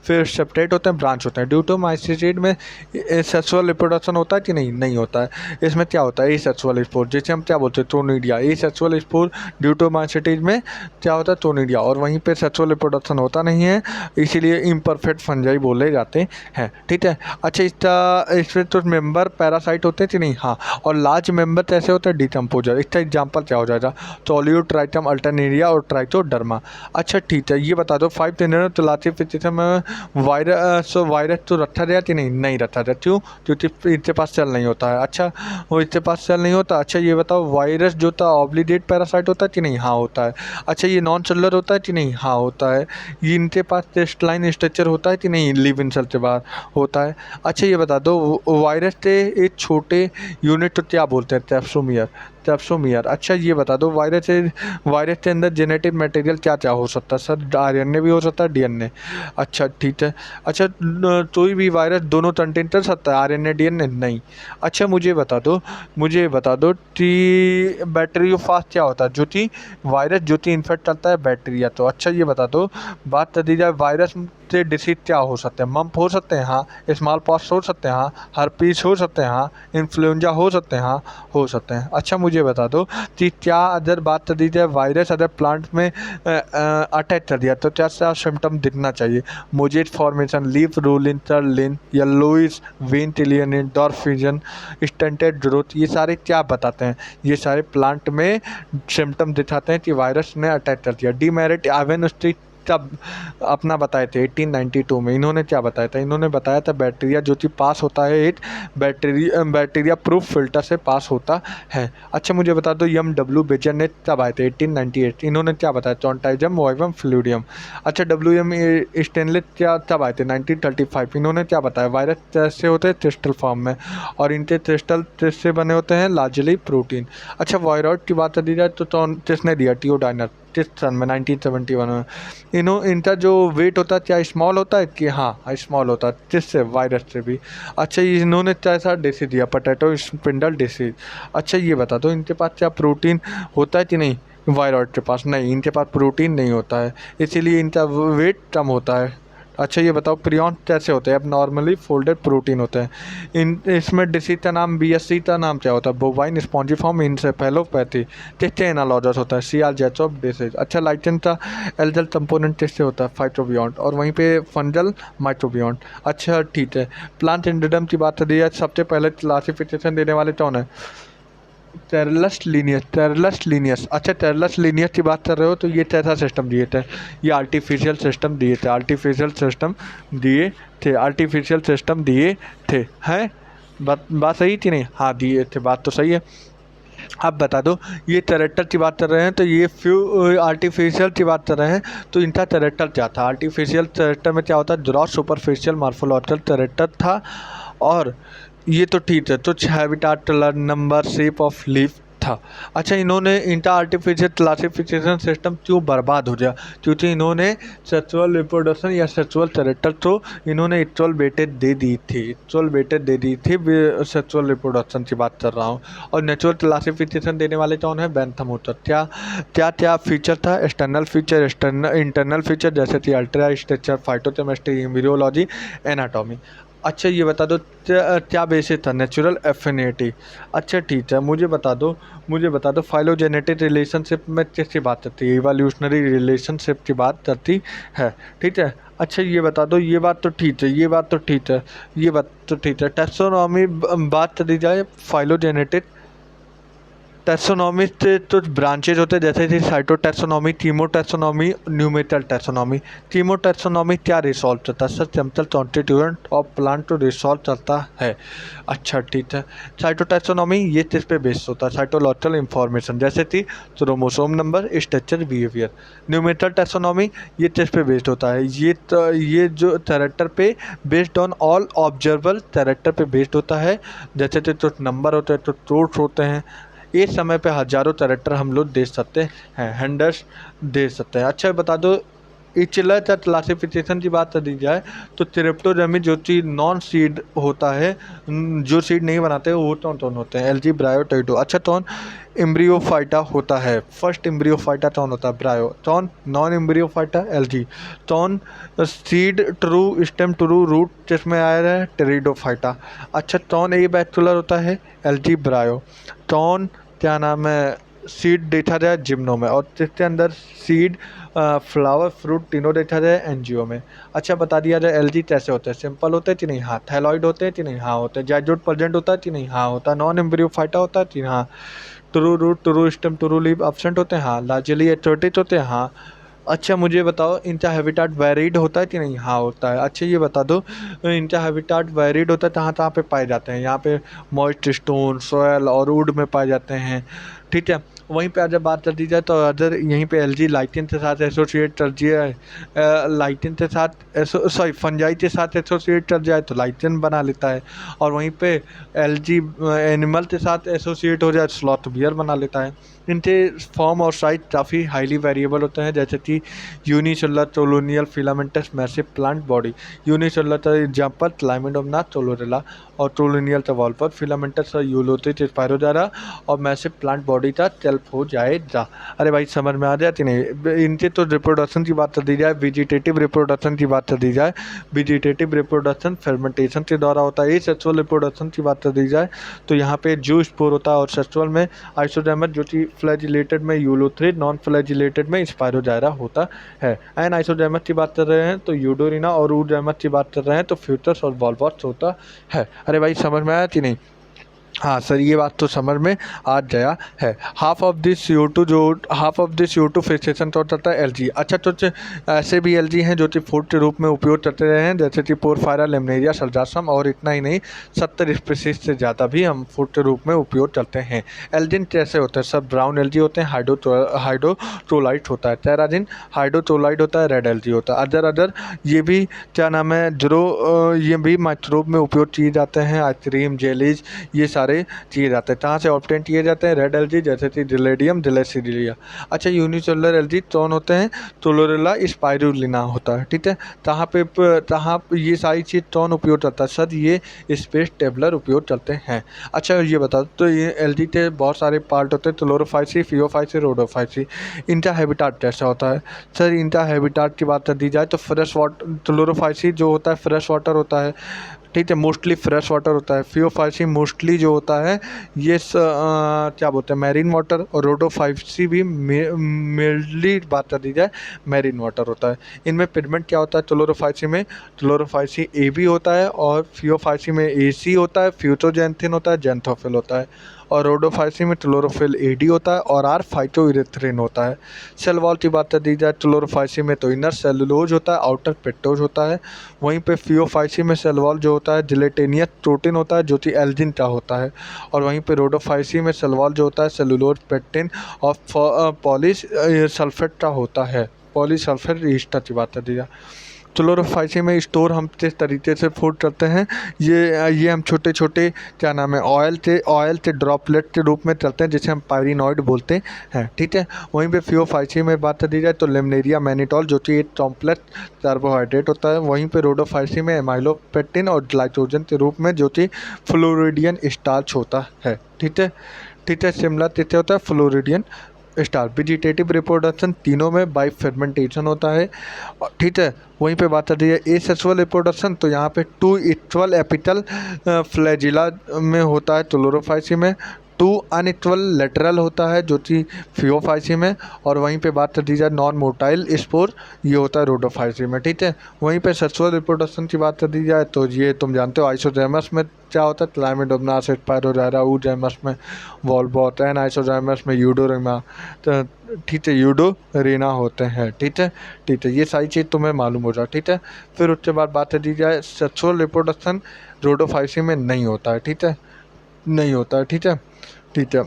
S1: फिर सेप्टेट होते हैं, ब्रांच होते हैं। ड्यूटोमाइसिटी में सेक्सुअल रिप्रोडक्शन होता है कि नहीं, नहीं होता है। इसमें क्या होता है, एसेक्सुअल स्पोर, जिसे हम क्या बोलते हैं, टोनिडिया। एसेक्सुअल स्पोर ड्यूटोमाइसिटी में क्या होता है, टोनिडिया। और वहीं पे सेक्सुअल रिप्रोडक्शन होता नहीं है, इसीलिए इम्परफेक्ट फंजाई बोले जाते हैं, ठीक है। अच्छा इसमें तो मेंबर पैरासाइट होते हैं कि नहीं, हाँ। और लार्ज मेंबर कैसे होता है, डिकम्पोजर। इसका एग्जांपल क्या हो जाएगा, टोलियो, ट्राइटम, अल्टरनेरिया और ट्राइटोडर्मा। अच्छा ठीक है, ये बता दो 5 जनरल क्लासिफिकेशन में वायरस तो रखा जाए कि नहीं, नहीं रखा जाए। क्यों, क्योंकि इसके पास सेल नहीं होता है। अच्छा वो इसके पास सेल नहीं होता। अच्छा ये बताओ वायरस जो था ऑब्लिगेट पैरासाइट होता है कि नहीं, हाँ होता है। अच्छा ये नॉन सेलुलर होता है कि नहीं, हाँ होता है। ये इनके पास टेस्टलाइन स्ट्रक्चर होता है कि नहीं, लिव इन सेल के बाहर होता है। अच्छा ये बता दो वायरस के एक छोटे यूनिट तो क्या बोलते हैं, टेप्सोमियर, टेप्सोमियर। अच्छा ये बता दो वायरस के अंदर जेनेटिक मटेरियल क्या क्या हो सकता है, सर आरएनए भी हो सकता है, डीएनए। अच्छा ठीक है। अच्छा कोई भी वायरस दोनों कंटेंट कर सकता है, आरएनए डीएनए, नहीं। अच्छा मुझे बता दो कि बैक्टीरियोफाज क्या होता है, जो कि वायरस जो कि इन्फेक्ट करता है बैक्टीरिया। तो अच्छा ये बता दो, बात कर दी जाए वायरस से डिसीज क्या हो सकते हैं, मम्प हो सकते हैं, हाँ। स्मॉल पॉक्स हो सकते हैं, हाँ। हर्पीस हो सकते हैं, हाँ। इन्फ्लुएंजा हो सकते हैं, हाँ हो सकते हैं। अच्छा मुझे बता दो कि क्या अगर बात कर दी जाए वायरस अगर प्लांट में अटैक कर दिया तो क्या क्या सिम्टम दिखना चाहिए, mosaic formation, leaf rolling, curling, yellowish vein टिलियन, डॉर्फिजन, स्टंटेड ग्रोथ, ये सारे क्या बताते हैं, ये सारे प्लांट में सिम्टम दिखाते हैं कि वायरस ने अटैक कर दिया। डीमेरिट एवन स्ट्रीट तब अपना बताए थे 1892 में। इन्होंने क्या बताया था, इन्होंने बताया था बैक्टीरिया जो कि पास होता है एक बैक्टीरिया प्रूफ फिल्टर से पास होता है। अच्छा मुझे बता दो यम बेजर ने तब आए थे 1898। इन्होंने क्या बताया, टोंटाइजम वॉइवम फ्लूडियम। अच्छा डब्ल्यू स्टेनलेस क्या तब आए थे 1935। इन्होंने क्या बताया, वायरस कैसे होते हैं, क्रिस्टल फॉर्म में, और इनके क्रिस्टल से बने होते हैं लार्जली प्रोटीन। अच्छा वायरॉइड की बात कर दी जाए तो किसने दिया, टियोडाइनर, किस सन में, 1971 में। इनका जो वेट होता है क्या स्मॉल होता है कि, हाँ स्मॉल होता है, किससे, वायरस से भी। अच्छा इन्होंने कैसा डिसीज दिया, पोटैटो स्पिंडल डिसीज। अच्छा ये बता दो इनके पास क्या प्रोटीन होता है कि नहीं, वायरॉइड के पास नहीं, इनके पास प्रोटीन नहीं होता है, इसीलिए इनका वेट कम होता है। अच्छा ये बताओ प्रियॉन कैसे होते हैं, अब नॉर्मली फोल्डेड प्रोटीन होते हैं। इसमें डिसीज का नाम, बीएससी का नाम क्या होता है, बोवाइन स्पॉन्जिफॉर्म इंसेफेलोपैथी। किससे एनालॉजस होता है, सीआर जेट्स ऑफ डिसीज। अच्छा लाइटेन का एल्जल कंपोनेंट किससे होता है, फाइटोबियॉन्ट, और वहीं पे फंजल माइक्रोबियॉन्ट। अच्छा ठीक है, प्लांट एंडोडर्म की बात करी है, सबसे पहले क्लासिफिकेशन देने वाले कौन है, टेरलस लीनियस। अच्छा टेरलस लीनियस की बात कर रहे हो तो ये कैसा सिस्टम दिए थे, ये आर्टिफिशियल सिस्टम दिए थे, आर्टिफिशियल सिस्टम दिए थे, हैं। बात सही थी नहीं, हाँ दिए थे, बात तो सही है। अब बता दो ये कैरेक्टर की बात कर रहे हैं तो ये फ्यू आर्टिफिशियल की बात कर रहे हैं तो इनका कैरेक्टर क्या था, आर्टिफिशियल कैरेक्टर में क्या होता है, ग्रॉस सुपरफिशियल मार्फोलॉजिकल कैरेक्टर था। और ये तो ठीक है, तो habitat, colour, number, shape of leaf था। अच्छा इन्होंने इनका आर्टिफिशियल क्लासिफिकेशन सिस्टम क्यों बर्बाद हो गया, क्योंकि इन्होंने सेक्सुअल रिप्रोडक्शन या सेक्सुअल कैरेक्टर तो इन्होंने इक्वल वेटेज दे दी थी, सेक्सुअल रिप्रोडक्शन की बात कर रहा हूँ। और नेचुरल क्लासिफिकेशन देने वाले कौन है, बेंथम होता। क्या क्या क्या फीचर था, एक्सटर्नल फीचर, इंटरनल फीचर, जैसे कि ultra structure, phytochemistry, embryology, anatomy. अच्छा ये बता दो क्या बेसिस था, नेचुरल एफिनिटी। अच्छा ठीक है, मुझे बता दो फाइलोजेनेटिक रिलेशनशिप में किसकी बात करती है, इवोल्यूशनरी रिलेशनशिप की बात करती है, ठीक है। अच्छा ये बता दो, ये बात तो ठीक है, टैक्सोनॉमी बात कर दी जाए, फाइलोजेनेटिक टैक्सोनॉमी से तो ब्रांचेज होते हैं, जैसे कि साइटोटैक्सोनॉमी, कीमोटैक्सोनॉमी, न्यूमेटल टैक्सोनॉमी। कीमोटैक्सोनॉमी क्या रिसॉल्व करता है? Sir simple constituent of plant तो रिसॉल्व करता है। अच्छा ठीक है। साइटोटैक्सोनॉमी ये किस पे बेस्ड होता है? साइटोलॉजिकल इंफॉर्मेशन, जैसे कि chromosome number, structure, behaviour. Numerical taxonomy ये किस पे बेस्ड होता है? ये जो कैरेक्टर पे based on all observable character पे बेस्ड होता है, जैसे कि तो नंबर होते हैं, तो ट्रूथ होते हैं। एक समय पे हजारों कैरेक्टर हम लोग दे सकते हैं, हंड्रेड्स दे सकते हैं। अच्छा बता दो, इचलर या क्लासिफिकेशन की बात कर दी जाए तो क्रिप्टोजेमी जो चीज नॉन सीड होता है, जो सीड नहीं बनाते वो कौन होते हैं? एलजी, ब्रायो, टेटो। अच्छा कौन एम्ब्रियोफाइटा होता है? फर्स्ट एम्ब्रियोफाइटा कौन होता है? ब्रायो। कौन नॉन एम्ब्रियोफाइटा? एलजी। कौन seed true, stem true, root जिसमें आया है? टेरिडोफाइटा। अच्छा कौन ए बैचुलर होता है? एलजी, ब्रायो। कौन क्या नाम है सीड देखा जाए? जिम्नो में। और जिसके अंदर सीड, फ्लावर, फ्रूट तीनों देखा जाए एनजीओ में। अच्छा बता दिया जाए एलजी कैसे होते हैं? सिंपल होते हैं कि नहीं? हाँ। थैलॉइड होते हैं कि नहीं? हाँ होते हैं। जाइगोट प्रेजेंट होता है कि नहीं? हाँ होता है। नॉन एम्ब्रियोफाइटा होता है कि हाँ? True root, true stem, true leave absent होते हैं? हाँ। लार्जली एथोटिक होते हैं? हाँ। अच्छा मुझे बताओ इनका हैबिटाट वेरिड होता है कि नहीं? हाँ होता है। अच्छा ये बता दो, इनका हैबिटाट वेरिड होता है कहाँ कहाँ पे पाए जाते हैं? यहाँ पे मॉइस्ट स्टोन, सॉयल और वुड में पाए जाते हैं। ठीक है। वहीं पे अगर बात कर दी जाए तो अदर यहीं पे एलजी लाइटिन के साथ एसोसिएट कर जाए, लाइटिन के साथ सॉरी फंजाई के साथ एसोसिएट कर जाए तो लाइटिन बना लेता है। और वहीं पे एलजी एनिमल के साथ एसोसिएट हो जाए स्लॉथ बियर बना लेता है। इनके फॉर्म और साइज काफ़ी हाईली वेरिएबल होते हैं, जैसे कि unicellular colonial filamentous massive plant body. Unicellular का एग्जाम्पल क्लाइमेडोमोनास, टोलोरेला। और कोलोनियल का वॉल्पर फिलामेंटस यूलोथिस स्पायरोजारा। और मैसिव प्लांट बॉडी का सेल्फ हो जाएगा। अरे भाई समझ में आ जाती नहीं? इनके तो रिप्रोडक्शन की बात कर दी जाए, वेजिटेटिव रिप्रोडक्शन की बात कर दी जाए, वेजिटेटिव रिप्रोडक्शन फर्मेंटेशन के द्वारा होता है। सेक्सुअल रिप्रोडक्शन की बात कर दी जाए तो यहाँ पे जू स्पोर होता है, और सेक्सुअल में आइसोडर्मस, जो कि फ्लैजिलेटेड में यूलोथ्रिड, नॉन फ्लैजिलेटेड में स्पायरोजायरा होता है। एंड आइसोडर्मस की बात कर रहे हैं तो यूडोरिना, और ऊडर्मस की बात कर रहे हैं तो फ्यूटस और वॉल्वस होता है। अरे भाई समझ में आया कि नहीं? हाँ सर ये बात तो समझ में आ गया है। Half of this CO2 fixation तो करता है एलजी। अच्छा तो ऐसे भी एलजी हैं जो कि फूड के रूप में उपयोग करते रहे हैं, जैसे कि पोरफायरा, लेमनेरिया, सल्जासम। और इतना ही नहीं, 70 स्पीसीज से ज़्यादा भी हम फूड के रूप में उपयोग करते हैं। एल्जिन कैसे होते हैं? सब ब्राउन एलजी होते हैं, हाइड्रोक्लोराइड होता है। टेराजिन हाइड्रोक्लोराइड होता है, रेड एलजी होता है। अदर ये भी क्या नाम है ये भी माइक्रोब में उपयोग किए जाते हैं। आइसक्रीम, जेलीज, ये सारे किए जाते हैं। कहाँ से ऑब्टेन किए जाते हैं? रेड एलजी, जैसे कि डिलेडियम, डिलेसिडिलिया। अच्छा यूनिसेलुलर एलजी कौन होते हैं? क्लोरेला स्पाइरुलिना होता है। ठीक है। कहाँ ये सारी चीज़ कौन उपयोग करता है? सर ये स्पेस टेबलर उपयोग करते हैं। अच्छा ये बता तो ये एलजी के बहुत सारे पार्ट होते हैं, क्लोरोफाइसी, फियोफाइसी, रोडोफाइसी। इनका हैबिटाट कैसा होता है? सर इनका हैबिटाट की बात कर दी जाए तो फ्रेश वाटर, क्लोरोफाइसी जो होता है फ्रेश वाटर होता है। ठीक है, मोस्टली फ्रेश वाटर होता है। फियोफाइसी मोस्टली जो होता है ये क्या बोलते हैं, मैरीन वाटर। और रोडोफाइसी भी मेनली बात कर दी जाए मैरीन वाटर होता है। इनमें पिगमेंट क्या होता है? क्लोरोफाइसी ए बी होता है, और फियोफाइसी में ए सी होता है, फ्यूटोजैंथिन होता है, जैंथोफिल होता है। और रोडोफाइसी में क्लोरोफिल ए डी होता है, और आर फाइटोइरेथ्रिन होता है। सेल वॉल की बात कर दी जाए क्लोरोफाइसी में तो इनर सेलुलोज होता है, आउटर पेट्टोज होता है। वहीं पे फियोफाइसी में सेल वॉल जो होता है जिलेटेनियस प्रोटीन होता है, जो कि एल्जिन का होता है। और वहीं पे रोडोफाइसी में सेल वॉल जो होता है सेलुलोज पेक्टिन और पॉलिश सल्फेट का होता है। पॉलीसल्फेट ईस्टर की बात कर दी जाए। क्लोरोफाइसी में स्टोर हम किस तरीके से फूड करते हैं? ये हम छोटे छोटे क्या नाम है ऑयल के ड्रॉपलेट के रूप में करते हैं, जिसे हम पायरिनॉइड बोलते हैं। ठीक है। वहीं पे फियोफाइसी में बात कर दी जाए तो लेमनेरिया मैनिटॉल, जो कि एक कॉम्प्लेक्स कार्बोहाइड्रेट होता है। वहीं पे रोडोफाइसी में एमाइलोपेक्टिन और ग्लाइकोजन के रूप में, जो कि फ्लोरिडियन स्टार्च होता है। ठीक है। ठीक है, शिमला तिथि होता है फ्लोरिडियन स्टार। वेजिटेटिव रिप्रोडक्शन तीनों में बाई फर्मेंटेशन होता है। ठीक है। वहीं पे बात कर रही है एसेक्सुअल रिप्रोडक्शन, तो यहाँ पे 2 इक्वल एपिटल फ्लैजिला में होता है क्लोरोफाइसी में। टू अनइक्वल लेटरल होता है जो कि फियोफाइसी में, और वहीं पे बात कर दी जाए नॉन मोटाइल स्पोर, ये होता है रोडोफाइसी में, ठीक है। वहीं पे सेक्सुअल रिप्रोडक्शन की बात कर दी जाए तो ये तुम जानते हो आइसोजेमस में क्या होता है, क्लाइमिडोमोनास, स्पायरोजाइरा, ऊजेमस में वॉल्वोट, एंड आइसोजेमस में यूडोरिमा, तो ठीक है यूडोरेना होते हैं, ठीक है। ठीक है, ये सारी चीज़ तुम्हें मालूम हो जाए, ठीक है। फिर उसके बाद बात कर दी जाए सेक्सुअल रिप्रोडक्शन रोडोफाइसी में नहीं होता है, ठीक है, नहीं होता है, ठीक है। ठीक है,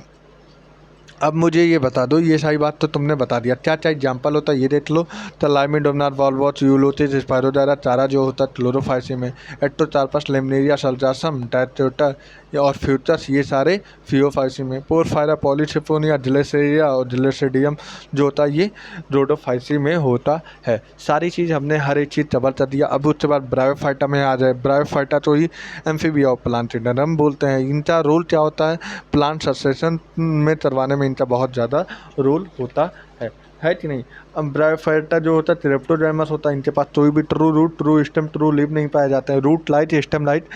S1: अब मुझे ये बता दो, ये सारी बात तो तुमने बता दिया, क्या क्या एग्जाम्पल होता है ये देख लो। तो लाइमिडोमनार, वॉल्वॉच, यूलोथिस, स्पायरोजाइरा, चारा जो होता है क्लोरोफाइसी में, एक्टोचार्पस, लेमनेरिया, सल्जासम, डायथ्योटा और फ्यूचर्स ये सारे फियोफाइसी में, पोरफायरा, पॉलीसिफोनिया, डिलेसेरिया और डिलेसेडियम जो होता है ये रोडोफाइसी में होता है। सारी चीज़ हमने हर एक चीज़ कवर कर दिया। अब उसके बाद ब्रायोफाइटा में आ जाए। ब्रायोफाइटा तो ही एम्फीबिया और प्लांटिडर हम बोलते हैं। इनका रोल क्या होता है, प्लांट सक्सेशन में करवाने में इनका बहुत ज़्यादा रोल होता है कि नहीं। अब ब्रायोफाइटा जो होता है ट्रिप्टोजाइमस होता है, इनके पास कोई भी true root, true stem, true leave नहीं पाए जाते हैं। Root like, stem like,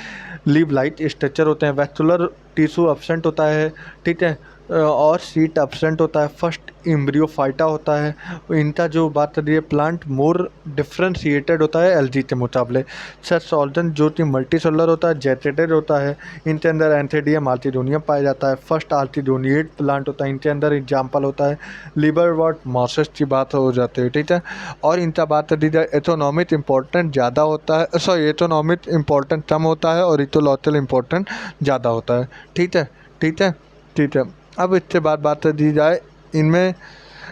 S1: leave like structure होते हैं। वैस्कुलर टिश्यू एब्सेंट होता है, ठीक है, और सीट एब्सेंट होता है। फर्स्ट एम्ब्रियोफाइटा होता है। इनका जो बात कर रही है प्लांट मोर डिफ्रेंशिएटेड होता है एलजी के मुकाबले। सेक्स ऑर्गन जो कि मल्टी सेलुलर होता है, जेटेटेड होता है। इनके अंदर एंथेडियम, आर्टिडोनियम पाया जाता है। फर्स्ट आर्टिडोनिएट प्लांट होता है। इनके अंदर एग्जाम्पल होता है लिवरवर्ट, मॉसेस की बात हो जाती है, ठीक है। और इनका बात कर दी जाए एथोनॉमिक इम्पोर्टेंट ज़्यादा होता है, सॉरी एथोनॉमिक इम्पोर्टेंट कम होता है और इथोलॉजिकल इम्पोर्टेंट ज़्यादा होता है, ठीक है, ठीक है, ठीक है। अब इसके बाद बात कर दी जाए इनमें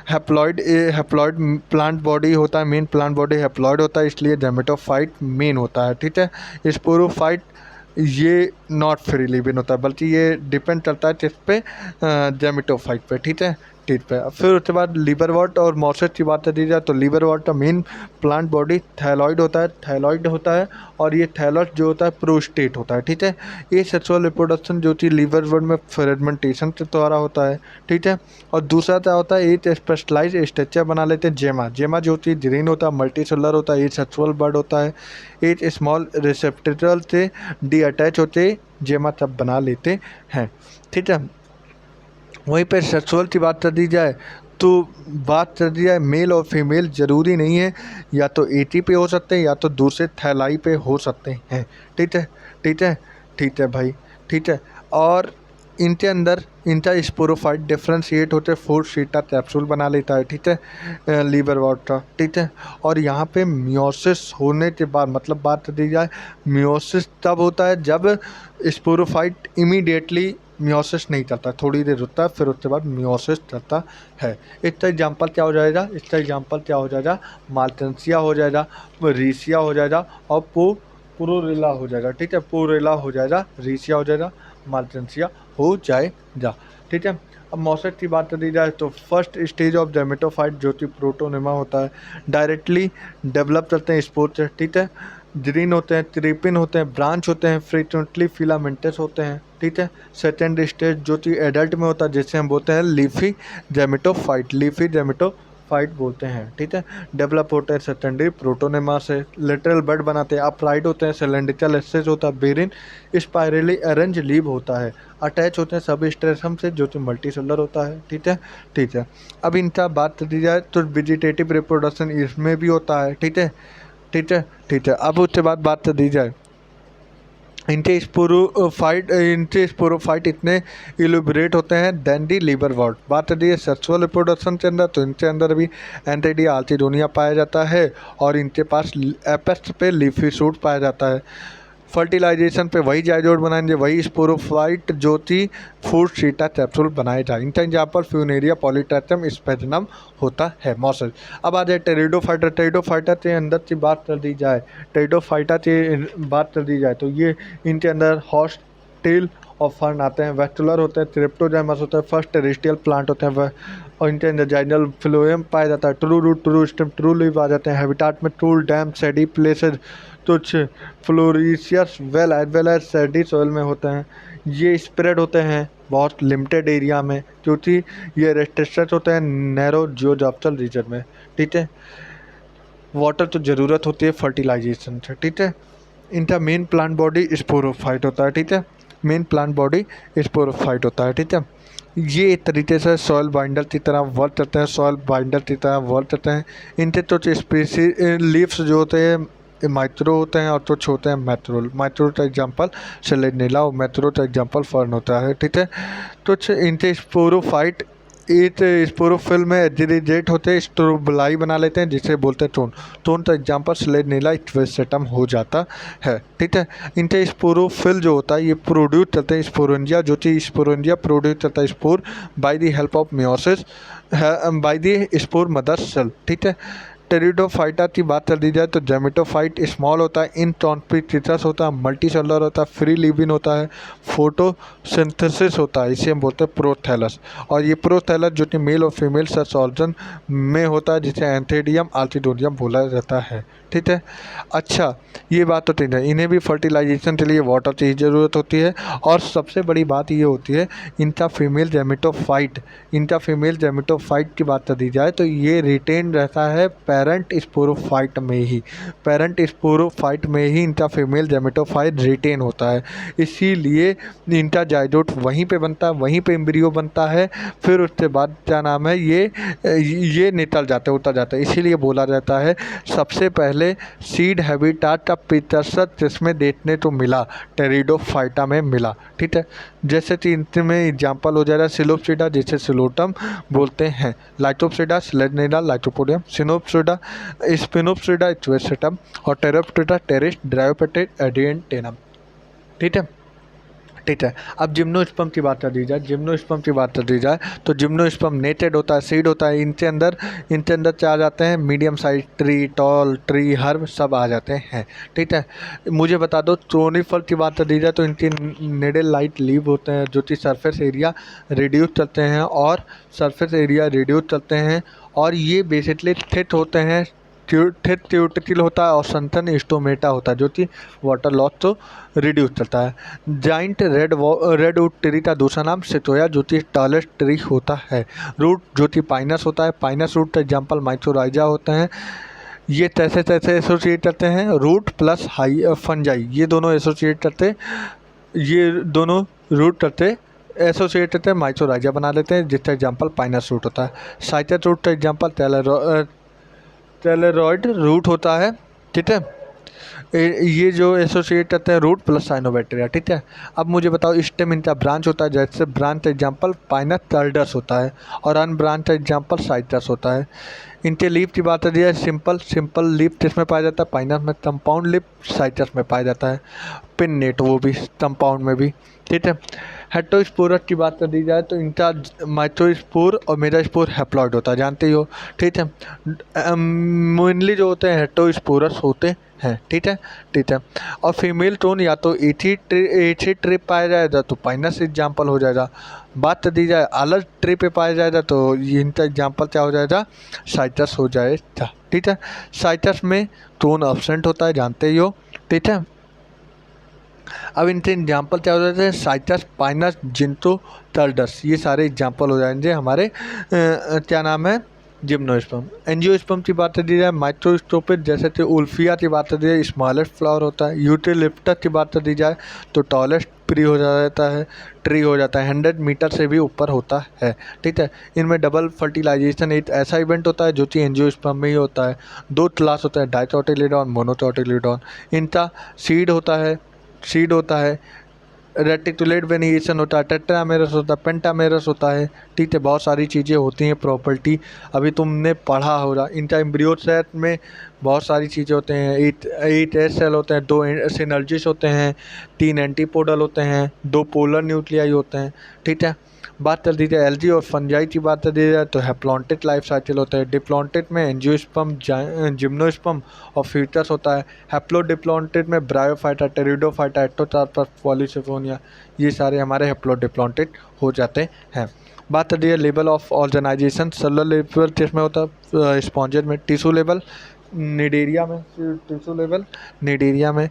S1: हैप्लॉइड, हैप्लॉइड प्लांट बॉडी होता है, मेन प्लांट बॉडी हैप्लॉइड होता है, इसलिए गैमेटोफाइट मेन होता है, ठीक है। स्पोरोफाइट ये नॉट फ्री लिविंग होता है, बल्कि ये डिपेंड करता है किस पे, गैमेटोफाइट पे, ठीक है, ठीक पे। फिर उसके बाद लिवरवॉर्ट और मॉसेस की बात कर दी जाए तो लिवरवॉर्ट का मेन प्लांट बॉडी थायलॉइड होता है, थायलॉइड होता है, और ये थायलॉइड जो होता है प्रोस्टेट होता है, ठीक है। ये सेक्सुअल रिप्रोडक्शन जो कि लिवरवॉर्ट में फ्रेगमेंटेशन के द्वारा होता है, ठीक है। और दूसरा क्या होता है, एक स्पेशलाइज स्ट्रक्चर बना लेते हैं जेमा। जेमा जो कि ग्रीन होता है, मल्टी सेलुलर होता है, ये सेक्सुअल बर्ड होता है। एक स्मॉल रिसेप्टरल से डी अटैच होते जेमा तब बना लेते हैं, ठीक है। वहीं पर सेक्सुअल की बात कर दी जाए तो बात कर दी जाए मेल और फीमेल ज़रूरी नहीं है, या तो एटी पे हो सकते हैं या तो दूसरे थैलाई पे हो सकते हैं, ठीक है, ठीक है, ठीक है भाई, ठीक है। और इनके अंदर इनका स्पोरोफाइट डिफ्रेंशिएट होते 4 सीटा कैप्सूल बना लेता है, ठीक है, लीवर वॉट का, ठीक है। और यहाँ पे मियोसिस होने के बाद, मतलब बात कर दी जाए मियोसिस तब होता है जब स्पोरोफाइट इमीडिएटली मियोसिस नहीं करता, थोड़ी देर रुकता है, फिर उसके बाद मियोसिस करता है। इसका एग्जाम्पल क्या हो जाएगा, इसका एग्जाम्पल क्या हो जाएगा, माल्टेंसिया हो जाएगा, रीसिया हो जाएगा और पुरोरेला हो जाएगा, ठीक है, पुरोरेला हो जाएगा, रीसिया हो जाएगा, माल्टेंसिया हो जाएगा, ठीक है। अब मॉसेस की बात कर दी जाए तो फर्स्ट स्टेज ऑफ गैमेटोफाइट जो कि प्रोटोनेमा होता है, डायरेक्टली डेवलप करते हैं स्पोर्स, ठीक है। ग्रीन होते हैं, ट्रिपिन होते हैं, ब्रांच होते हैं, फ्रीक्वेंटली फिलामेंटस होते हैं, ठीक है। सेकेंड स्टेज जो कि एडल्ट में होता है जिसे हम बोलते हैं लीफी गैमेटोफाइट, लीफी गैमेटोफाइट बोलते हैं, ठीक है। डेवलप होते हैं सेकेंडरी प्रोटोनेमा से, लेटरल बर्ड बनाते हैं, अपराइट होते हैं, सिलेंड्रिकल एसेस होता है, बेरिन स्पाइरली अरेंज लीव होता है, अटैच होते हैं सब स्ट्रेसम से जो कि मल्टी सेलुलर होता है, ठीक है, ठीक है। अब इनका बात कर दी जाए तो वेजिटेटिव रिप्रोडक्शन इसमें भी होता है, ठीक है, ठीक है, ठीक है। अब उसके बाद बात कर दी जाए इनके स्पोरोफाइट इतने इलुबरेट होते हैं देन दी लीवर वॉर्ट। बात कर दी है सेक्सुअल रिप्रोडक्शन के अंदर तो इनके अंदर भी एंटेडिया आल्चिडोनिया पाया जाता है, और इनके पास एपेक्स पे लीफी सूट पाया जाता है। फर्टिलाइजेशन पे वही जाइजोड बनाएंगे, वही स्पोरोफाइट जो कि फूड शीटा कैप्सूल बनाए जाए। इनका एग्जाम्पल फ्यूनेरिया, पॉलीट्रैचम, स्पेजनम होता है मॉसल। अब आ जाए टेरिडोफाइटा। टेरिडोफाइटा के अंदर की बात कर दी जाए, टेरिडोफाइटा की बात कर दी जाए तो ये इनके अंदर हॉर्स टेल और फर्न आते हैं, वेस्टुलर होते हैं, ट्रिप्टोजाइमस होता है, फर्स्ट टेरेस्ट्रियल प्लांट होते हैं, और इनके अंदर जाइनल फ्लोएम पाया जाता है, true root, true stem, true leave आ जाते हैं। हैबिटाट में टूल, डैम, सेडी प्लेसेज, कुछ फ्लोरिशियस well as well as sandy soil में होते हैं। ये स्प्रेड होते हैं बहुत लिमिटेड एरिया में, क्योंकि ये रेस्ट्रिक्टेड होते हैं नैरो जियोग्राफिकल रीजन में, ठीक है। वाटर तो ज़रूरत होती है फर्टिलाइजेशन से, ठीक है। इनका मेन प्लांट बॉडी स्पोरोफाइट होता है, ठीक है। मेन प्लांट बॉडी स्पोरोफाइट होता है, ठीक है। ये एक तरीके से सॉइल बाइंडर की तरह वर्क करते हैं, सॉइल बाइंडर की तरह वर्क करते हैं। इनके कुछ स्पीसीज लीव्स जो होते हैं माइक्रो होते हैं और कुछ होते हैं मैक्रोल। माइक्रो का एग्जाम्पल सेलेनिला और मैक्रो का एग्जाम्पल फर्न होता है, ठीक है। कुछ इनके स्पोरोफाइट एक स्पोरोफिल में एजिरिजेट होते हैं, स्ट्रोबलाई बना लेते हैं जिसे बोलते हैं टोन। टोन का एग्जाम्पल सेलेनिला इक्वेसेटम हो जाता है, ठीक है। इनके स्पोरोफिल जो होता है ये प्रोड्यूस करते हैं स्पोरेंजिया, जो कि स्पोरेंजिया प्रोड्यूस करता है spore by the help of meiosis by the spore mother cell, ठीक है। टेरिडोफाइटा की बात कर दी जाए तो जेमेटोफाइट स्मॉल होता है, इन टॉन्पिटिटस होता है, मल्टी सेलुलर होता है, फ्री लिविंग होता है, फोटोसिंथेसिस होता है, इसे हम बोलते हैं प्रोथैलस। और ये प्रोथैलस जो कि मेल और फीमेल सेक्स ऑर्गन में होता है जिसे एंथेडियम आल्टिडोनियम बोला जाता है, ठीक है। अच्छा, ये बात तो ठीक है, इन्हें भी फर्टिलाइजेशन के लिए वाटर की ज़रूरत होती है। और सबसे बड़ी बात ये होती है इनका फीमेल जेमेटोफाइट की बात कर दी जाए तो ये रिटेन रहता है पेरेंट स्पोरोफाइट में ही इनका फीमेल जेमेटोफाइट रिटेन होता है। इसीलिए इनका जाइगोट वहीं पे बनता है, वहीं पे एम्ब्रियो बनता है, फिर उसके बाद क्या नाम है ये निकल जाता है, उतर जाता है। इसीलिए बोला जाता है सबसे पहले सीड हैबिटाट का प्रतिशत जिसमें देखने को मिला टेरिडोफाइटा में मिला, ठीक है। जैसे कि इनमें एग्जाम्पल हो जाएगा सिलोप्सिडा जिसे सिलोटम बोलते हैं, लाइटोप्सिडा सेलेनिला लाइटोपोडियम, सिनोप्सिडा स्पिनोप्सिडा इक्वेसेटम और टेरोप्सिडा टेरिस ड्रायोपेटेट एडियंटेनम, ठीक है। ठीक है, अब जिम्नोस्पर्म की बात कर दी जाए तो जिम्नोस्पर्म नेटेड होता है, सीड होता है। इनके अंदर क्या आ जाते हैं, medium size tree, tall tree, herb सब आ जाते हैं, ठीक है। मुझे बता दो ट्रोनिफर की बात कर दी जाए तो इनके नेडल लाइट लीव होते हैं जो कि सरफेस एरिया रिड्यूस करते हैं और ये बेसिकली थिक होते हैं, ट्यूटिकल होता है और संतन स्टोमेटा होता है जो कि वाटर लॉस तो रिड्यूस करता है। जाइंट रेडवुड ट्री का दूसरा नाम सेटोया जो कि टॉलेस्ट ट्री होता है। रूट जो कि पाइनस होता है, पाइनस रूट का एग्जाम्पल माइक्रोराइजा होते हैं। ये तैसे एसोसिएट करते हैं, रूट प्लस हाई फंजाई ये दोनों रूट करते एसोसिएट करते हैं, माइक्रोराइजा बना लेते हैं जिसका एग्जाम्पल पाइनस रूट होता है। साइटस रूट का एग्जाम्पल टेलेरॉयड रूट होता है, ठीक है। ये जो एसोसिएट करते हैं रूट प्लस साइनोबैक्टीरिया, ठीक है। अब मुझे बताओ स्टेम इनका ब्रांच होता है, जैसे ब्रांच एग्जाम्पल पाइनस टर्डस होता है और अनब्रांच एग्जाम्पल साइट्रस होता है। इनके लीफ की बात करिए सिंपल लीफ किसमें पाया जाता है, पाइनस में। कंपाउंड लीफ साइट्रस में पाया जाता है। पिन्नेट वो भी कंपाउंड में भी, ठीक है। हेटेरोस्पोरस की बात कर दी जाए तो इनका माइक्रोस्पोर और मेगास्पोर हैप्लॉइड होता है, जानते ही हो, ठीक है। मेनली जो होते हैं हेटेरोस्पोरस होते हैं, ठीक है। और फीमेल टोन या तो एथी ट्रिप पाया जाएगा तो पाइनस एग्जाम्पल हो जाएगा। बात कर दी जाए अलग ट्री पे पाया जाएगा तो इनका एग्जाम्पल क्या हो जाएगा, साइट्रस हो जाएगा, ठीक है। साइट्रस में टोन एब्सेंट होता है, जानते ही हो, ठीक है। अब इनके एग्जाम्पल क्या हो जाते हैं, साइट्रस, पाइनस, जिंतो, टर्डस, ये सारे एग्जाम्पल हो जाएंगे हमारे क्या नाम है, जिम्नोस्पर्म। एंजियोस्पर्म की बात कर दी जाए माइक्रोस्कोपिक, जैसे कि उल्फिया की बात कर दी जाए स्मॉलेस्ट फ्लावर होता है। यूटिलिप्टस की बात कर दी जाए तो टॉलेस्ट ट्री हो जाता है, 100 मीटर से भी ऊपर होता है, ठीक है। इनमें डबल फर्टिलाइजेशन एक ऐसा इवेंट होता है जो कि एंजियोस्पर्म में ही होता है। दो क्लास होता है, डाइकोटिलीडॉन, मोनोकोटिलीडॉन। इनका सीड होता है, रेटिकुलेट वेनिएशन होता है, टेट्रामेरस होता है, पेंटामेरस होता है, ठीक है। बहुत सारी चीज़ें होती हैं प्रॉपर्टी, अभी तुमने पढ़ा होगा। इनका एम्ब्रियो सेट में बहुत सारी चीज़ें होते हैं, 8 एस सेल होते हैं, 2 सिनर्जिस होते हैं, 3 एंटीपोडल होते हैं, 2 पोलर न्यूक्लियाई होते हैं, ठीक है। बात कर दी जाए एल्गी और फंजाई की बात कर दी जाए तो हैप्लॉन्टिक लाइफ साइकिल होता है। डिप्लॉन्टिक में एंजियोस्पर्म, जिम्नोस्पर्म और फीटस होता है। हैप्लोडिप्लॉन्टिक में ब्रायोफाइटा, टेरिडोफाइटा, एक्टोकार्पस, पॉलीसिफोनिया, ये सारे हमारे हैप्लोडिप्लॉन्टिक हो जाते हैं। बात कर दी है level of organisation, cellular level किसमें होता है, स्पॉन्जेट में। टिश्यू लेवल निडेरिया में,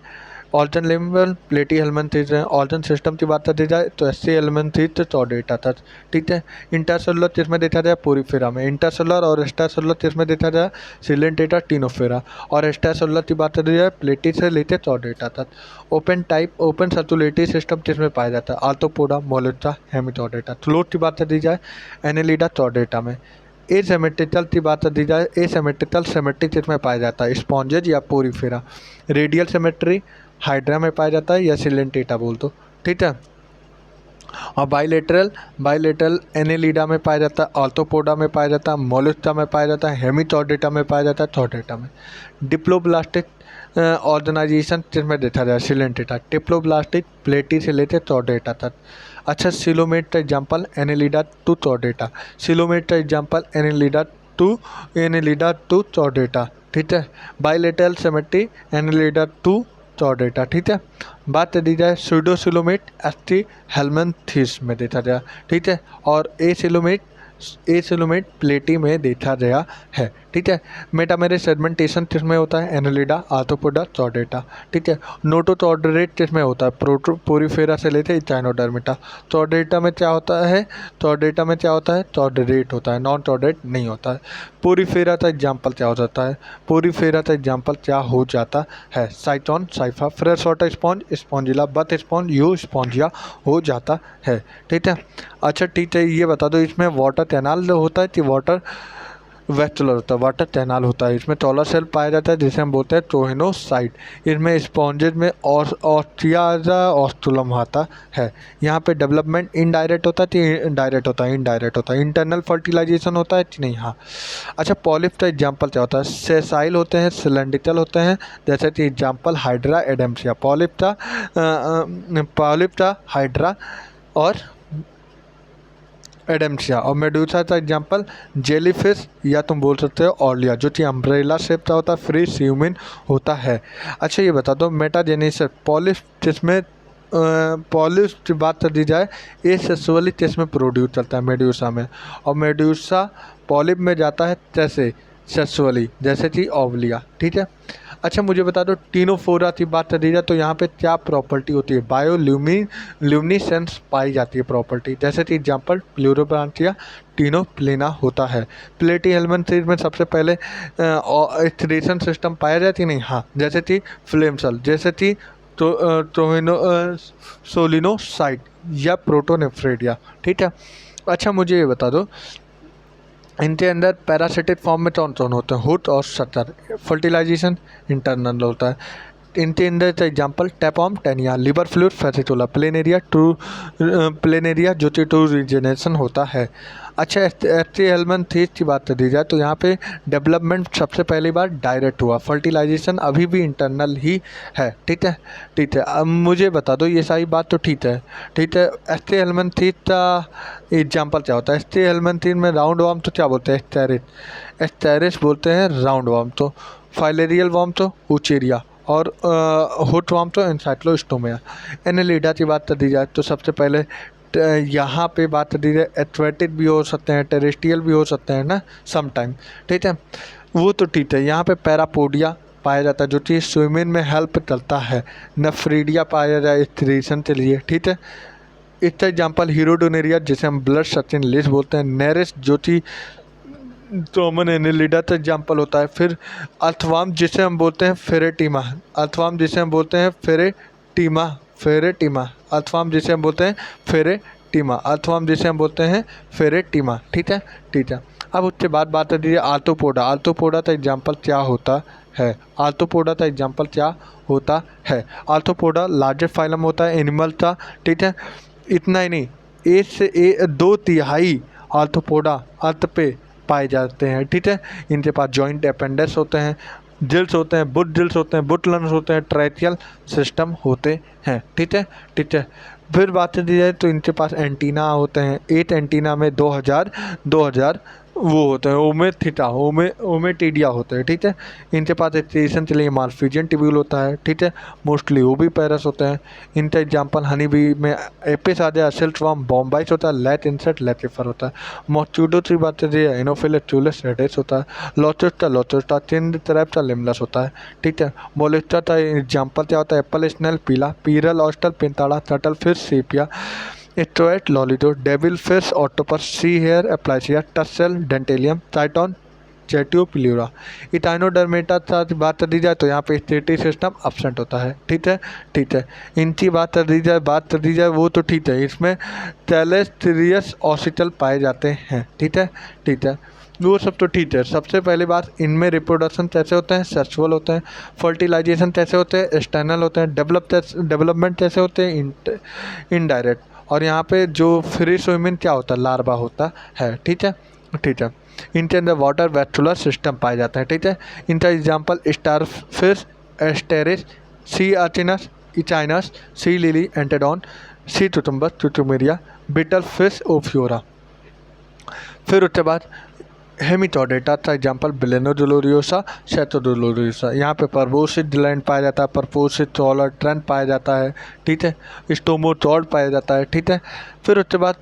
S1: ऑल्टन लेवल प्लेटी हेलमिंथेस है। ऑल्टन सिस्टम की बात करी जाए तो एससी हेलमिंथेस चौडेटा था, ठीक है। इंटरसेलुलर जिसमें देखा जाए पोरीफेरा में, इंटरसेलुलर और एक्स्ट्रासेलुलर जिसमें देखा जाए सिलेंटेटा टिनोफेरा, और एक्स्ट्रासेलुलर की बात करी जाए प्लेटी से लेते चौडेटा था। Open type open circulatory system जिसमें पाया जाता है आर्थ्रोपोडा, मोलुस्का, हेमिचौडेटा। फ्लोट की बात करी जाए एनेलिडा चौडेटा में। एसिमेट्रिकल की बात दी जाए एसिमेट्रिकल सिमेट्री जिसमें पाया जाता है स्पॉन्जेज या पोरीफेरा। रेडियल सिमेट्री हाइड्रा में पाया जाता है या सिलेंटेटा बोल दो, ठीक है। और बाइलेटरल बाइलेटरल एनेलिडा में पाया जाता है, आर्थ्रोपोडा में पाया जाता है, मोलुस्का में पाया जाता है, हेमिचौडेटा में पाया जाता है, चौडेटा में। डिप्लोब्लास्टिक ऑर्गेनाइजेशन जिसमें देखा जाए सिलेंटेटा। डिप्लोब्लास्टिक प्लेटी से लेते चौडेटा तक। अच्छा, सिलोमेट का एग्जाम्पल एनेलिडा टू चौडेटा। सिलोमेट का एग्जाम्पल एनेलिडा टू चौडेटा, ठीक है। बाइलेटरल सिमेट्री एनेलिडा टू चौडेटा, ठीक है। बात दी जाए सूडोसिलोमेट एस्टी हेलमिंथेस में देखा गया, ठीक है। और एसिलोमेट प्लेटी में देखा गया है, ठीक है। मेटामेरिक सेगमेंटेशन किसमें होता है एनेलिडा, आर्थ्रोपोडा, चौडेटा, ठीक है। नोटोचौडेट किसमें होता है पोरीफेरा से लेते चाइनोडर्मिटा। चौडेटा में क्या होता है चौडेट होता है, नॉन चौडेट नहीं होता है। पोरीफेरा का एग्जाम्पल क्या हो जाता है sycon, scypha, fresh water sponge, spongilla, bath sponge, euspongia हो जाता है, ठीक है। अच्छा, ठीक है, ये बता दो इसमें वाटर कैनाल होता है कि वाटर वेस्टुलर होता है। वाटर कैनाल होता है। इसमें टॉलर सेल पाया जाता है जिसे हम बोलते हैं ट्रोहिनोसाइट। इसमें स्पॉन्जेज में ऑस्ट्रियाजा ऑस्टुलम आता है। यहाँ पे डेवलपमेंट इनडायरेक्ट होता है कि डायरेक्ट होता है, इनडायरेक्ट होता है। इंटरनल फर्टिलाइजेशन होता है कि नहीं, हाँ। अच्छा, पॉलिप का एग्जाम्पल क्या होता है सेसाइल होते हैं, सिलेंड्रिकल होते हैं, जैसे कि एग्जाम्पल हाइड्रा एडेम्सिया। पॉलिप का हाइड्रा और एडेम्सिया। और मेडूसा का एग्जाम्पल जेलीफिश या तुम बोल सकते हो ऑलिया, जो कि अम्ब्रेला शेप का होता है, फ्री स्विमिंग होता है। अच्छा, ये बता दो मेटाजेनेसिस पॉलिश की बात कर दी जाए एसेक्सुअली किसमें प्रोड्यूस चलता है मेडूसा में, और मेडूसा पॉलिप में जाता है कैसे सेक्सुअली, जैसे कि ओवलिया, ठीक है। अच्छा, मुझे बता दो टिनोफोरा की बात कर दी जाए तो यहाँ पे क्या प्रॉपर्टी होती है बायोल्यूमिनेसेंस पाई जाती है प्रॉपर्टी, जैसे कि एग्जाम्पल प्लूरोब्रांचिया टिनोप्लेना होता है। प्लेटी हेलमिंथेस में सबसे पहले एक्सक्रीशन सिस्टम पाया जाती नहीं, हाँ, जैसे कि फ्लेम सेल, जैसे कि सोलिनोसाइट या प्रोटोनेफ्रेडिया, ठीक है। अच्छा, मुझे ये बता दो इनके अंदर पैरासिटिक फॉर्म में कौन कौन होते हैं हुड और शटर। फर्टिलाइजेशन इंटरनल होता है। इनके अंदर example tapeworm Taenia, liver fluke Fasciola, Planaria जो कि टू रीजनेशन होता है। अच्छा, एस्टी हेलमिंथेस की बात कर दी जाए तो यहाँ पे डेवलपमेंट सबसे पहली बार डायरेक्ट हुआ, फर्टिलाइजेशन अभी भी इंटरनल ही है, ठीक है, ठीक है। अब मुझे बता दो ये सारी बात तो ठीक है, ठीक है। एस्टी हेलमिंथेस का एग्जाम्पल क्या होता है एस्टी हेलमिंथेस में राउंड वार्म तो क्या बोलते हैं एस्टेरिस बोलते हैं राउंड वार्म तो, फाइलेरियल वार्म तो ऊचेरिया, और हुड वार्म तो एनसाइक्लोस्टोमिया। एनेलिडा की बात कर दी जाए तो सबसे पहले यहाँ पे बात कर दी जाए एक्वेटिक भी हो सकते हैं, टेरेस्ट्रियल भी हो सकते हैं ना सम टाइम, ठीक है, वो तो ठीक है। यहाँ पे पैरापोडिया पाया जाता है जो कि स्विमिंग में हेल्प करता है। नेफ्रीडिया पाया जाए एक्सक्रीशन के लिए, ठीक है। इसका एग्जाम्पल हीरोडोनेरिया जिसे हम ब्लड सचिन लिस्ट बोलते हैं। नेरेस जो कि कॉमन एनेलिडा का एग्जाम्पल होता है। फिर अर्थवार्म जिसे हम बोलते हैं फेरेटिमा, अर्थवार्म जिसे हम बोलते हैं फेरेटिमा, अर्थवार्म जिसे हम बोलते हैं फेरेटिमा, अर्थवार्म जिसे हम बोलते हैं फेरेटिमा, ठीक है, ठीक है। अब उसके बाद बात कर दीजिए आर्थ्रोपोडा। आर्थ्रोपोडा का एग्जाम्पल क्या होता है आर्थ्रोपोडा का एग्जाम्पल क्या होता है आर्थ्रोपोडा लार्जेस्ट फाइलम होता है एनिमल का, ठीक है। इतना ही नहीं, 2/3 आर्थ्रोपोडा अर्थ पे पाए जाते हैं, ठीक है। इनके पास जॉइंट अपेंडिक्स होते हैं, जिल्स होते हैं, बुट लंग्स होते हैं, ट्रैकियल सिस्टम होते हैं, ठीक है, ठीक है। फिर बात दी जाए तो इनके पास एंटीना होते हैं, 8 एंटीना में 2000 वो होते हैं ओमेटिडिया होते हैं, ठीक है। इनके पास एक्सटेंशन के लिए मार्फिजियन ट्यूब्यूल होता है, ठीक है। मोस्टली वो भी पैरस होते हैं। इनका एग्जाम्पल हनी बी में एपिस आ जाए, सिल्कवर्म, बॉम्बाइस होता है, लैट इंसेक्ट, लैटिफर होता है। मॉस्क्यूटो की बात करिए, एनोफिलिस, ट्यूलिस, रेडिस होता है। लोचस्टा, चिंद, ट्रैप्टा, लिमलस होता है, ठीक है। मोलिस्टा का एग्जाम्पल क्या होता है, एप्पल स्नेल, पीला, पीरल, oyster, पिंताड़ा, turtle fish, sepia, स्ट्रोएट, लॉलिडो, devil fish, octopus, see here, एप्लाइसिया, tussle, Dentalium, टाइटॉन, चैटियोपिल्यूरा। इटाइनोडर्मेटा की बात कर दी जाए तो यहाँ पे स्टेटी सिस्टम अपसेंट होता है, ठीक है, ठीक है। इनकी बात कर दी जाए वो तो ठीक है, इसमें टेलेस्टेरियस ऑसिटल पाए जाते हैं, ठीक है, ठीक है। वो सब तो ठीक है। सबसे पहली बात, इनमें रिप्रोडक्शन कैसे होते हैं, सेक्सुअल होते हैं। फर्टिलाइजेशन कैसे होते हैं, एक्सटर्नल होते हैं। डेवलपमेंट कैसे होते हैं, इनडायरेक्ट। और यहाँ पे जो फ्री स्विमिंग क्या होता है, लार्वा होता है, ठीक है, ठीक है। इनके अंदर वाटर वेस्कुलर सिस्टम पाए जाते हैं, ठीक है। इनका एग्जाम्पल स्टारफिश, एस्टेरिस, सी अर्चिनस, इचाइनस, सी लिली, एंटेडॉन, सी टुटुम्बस, टुटुमेरिया, बिटल फिश, ओफियोरा। फिर उसके बाद हेमिटोडेटा का एग्जाम्पल बेलेनोडोलोरियोसा, सेटोडोलोरियोसा। यहाँ पे परवोसिस ग्लैंड पाया जाता है, परपोसिस ट्रॉलर ट्रेंड पाया जाता है, ठीक है। स्टोमोटॉड पाया जाता है, ठीक है। फिर उसके बाद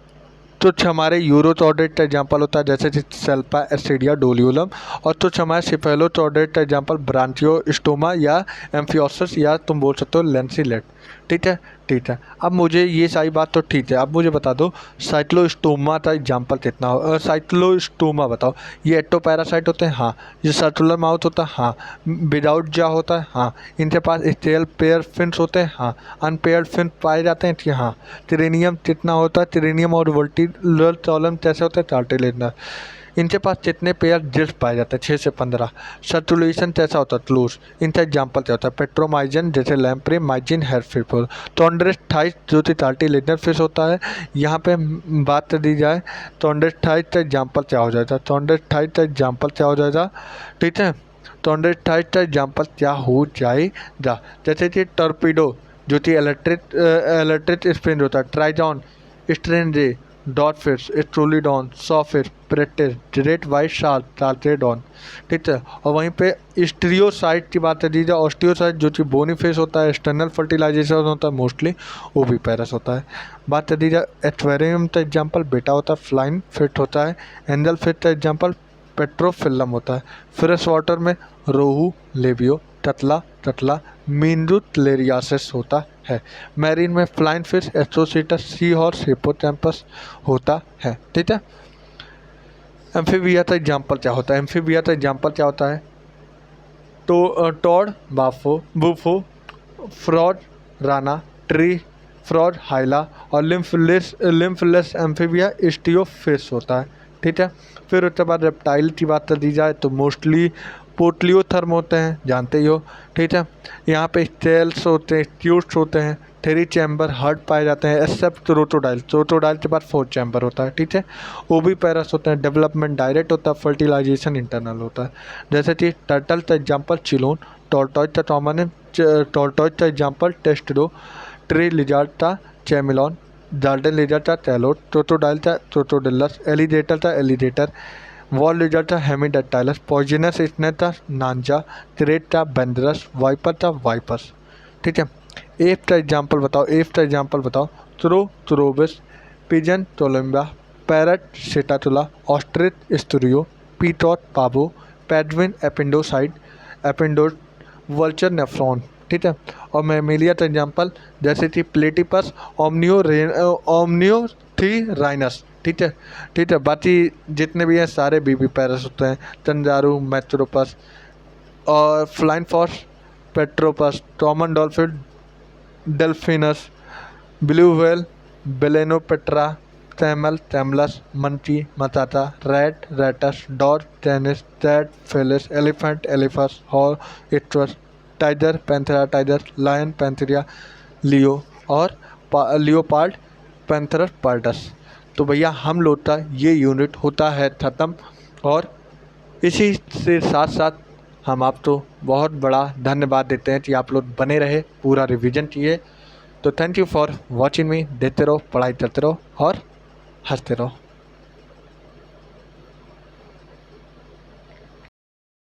S1: कुछ हमारे यूरोचॉर्डेट का एग्जाम्पल होता है, जैसे सेल्पा, एसिडिया, डोलियोलम। और कुछ हमारे सिफेलोचॉर्डेट का एग्जाम्पल ब्रांचियोस्टोमा या एम्फियोसस, या तुम बोल सकते हो लेंसिलेट, ठीक है, ठीक है। अब मुझे ये सारी बात तो ठीक है, अब मुझे बता दो साइक्लोस्टोमा का एग्जाम्पल कितना हो। साइक्लोस्टोमा बताओ, ये एक्टोपैरासाइट होते हैं, हाँ। ये सर्कुलर माउथ होता है, हाँ। विदाउट जा होता है, हाँ। इनके पास स्टेल पेयर फिन्स होते हैं, हाँ। अनपेयर्ड फिन पाए जाते हैं, कि हाँ। टिरेनियम कितना होता है, टिरेनियम और वोल्टिलर कॉलम कैसे होते हैं, कार्टिलेजनर। इनके पास कितने पेयर जिल्स पाए जाते हैं, 6 से 15। सर्कुलेशन कैसा होता है, क्लोज। इनका एग्जाम्पल क्या होता है, पेट्रोमाइजन, जैसे लैम्प्रे, माइजिन, हेरफिर। टोंड्रेस थाइस जो कि कार्टिलेजनर फिश होता है। यहाँ पे बात कर दी जाए टोंड्रेस थाइस का एग्जाम्पल क्या हो जाएगा, टोंड्रेस थाइस का एग्जाम्पल क्या हो जाएगा, ठीक है। टोंड्रेस थाइस का एग्जाम्पल क्या हो जाएगा, जैसे कि टॉर्पीडो जो कि इलेक्ट्रिक स्पिन होता है, ट्राइजॉन, स्ट्रेंजे, dog fish, Scoliodon, sawfish, Pristis, great white shark, टार्टेडॉन, ठीक है। और वहीं पे स्टीरियोसाइट की बात कर जाए, ऑस्टियोसाइट जो कि बोनी फिश होता है, एक्सटर्नल फर्टिलाइजेशन होता है मोस्टली, वो भी पैरस होता है। बात कर दी जाए एक्वेरियम का एग्जाम्पल बेटा होता है, फ्लाइन फिट होता है। एंजल फिश का एग्जाम्पल पेट्रोफिल्म होता है। फ्रेश वाटर में रोहू, लेबियो, कतला, मीनरूटलेरियासिस होता है। मैरीन में फ्लाइन फिश, एस्ट्रोसीटस, सी हॉर्स, हिप्पोकैम्पस होता है, ठीक है। एम्फीबिया का एग्जाम्पल क्या होता है, एम्फीबिया का एग्जाम्पल क्या होता है, तो toad, Bufo, frog, Rana, tree frog, Hyla. और लिम्फलेस एम्फीबिया स्टियोफिश होता है, ठीक है। फिर उसके बाद रेप्टाइल की बात कर दी जाए तो मोस्टली पोटलियोथर्म होते हैं, जानते ही हो, ठीक है। यहाँ पे स्टेल्स होते हैं, ट्यूट्स होते हैं, थ्री चैम्बर हर्ट पाए जाते हैं, एक्सेप्ट क्रोटोडाइल के बाद 4 चैम्बर होता है, ठीक है। वो भी पैरस होते हैं। डेवलपमेंट डायरेक्ट होता है, फर्टिलाइजेशन इंटरनल होता है। जैसे कि टर्टल का एग्जाम्पल चिलोन, टॉर्टॉइज का कॉमन, टॉर्टॉइज का एग्जाम्पल टेस्टडो, ट्री लिजार्ड का चैमिलॉन, गार्डन लिजार्ड का टैलोट, क्रोटोडाइल का क्रोटोडिलस, एलिगेटर का एलिगेटर, वॉल लिजर्ड का हेमिडेक्टाइलस, पॉइजनस स्नेक का नांजा, क्रेट का बेंड्रस, वाइपर का वाइपर्स, ठीक है। एफ का एग्जाम्पल बताओ, थ्रोबिस, पिजन टोलम्बा, पैरट सेटाटुला, ऑस्ट्रिच स्टूरियो, पीटॉट पाबो, पेडविन एपिंडोड, वल्चर नेफ्रॉन, ठीक है। और मैमेलिया का एग्जाम्पल जैसे कि प्लेटिपस, ओमनियोथीराइनस, ठीक है, ठीक है। बाकी जितने भी हैं सारे बीबी पैरस होते हैं, तंजारू, मैथ्रोपस और flying fox, Pteropus, common dolphin, Delphinus, blue whale, Balaenoptera, camel, Camelus, monkey, Macaca, rat, Rattus, dog, Canis, cat, Felis, elephant, Elephas, horse, Equus, tiger, Panthera tiger, lion, Panthera, leo और लियोपार्ड, पैंथरस पार्टस। तो भैया हम लोग का ये unit होता है ख़त्म। और इसी से साथ साथ हम आपको बहुत बड़ा धन्यवाद देते हैं कि आप लोग बने रहे, पूरा रिवीजन किए। तो थैंक यू फॉर वॉचिंग मी। देखते रहो, पढ़ाई करते रहो और हंसते रहो।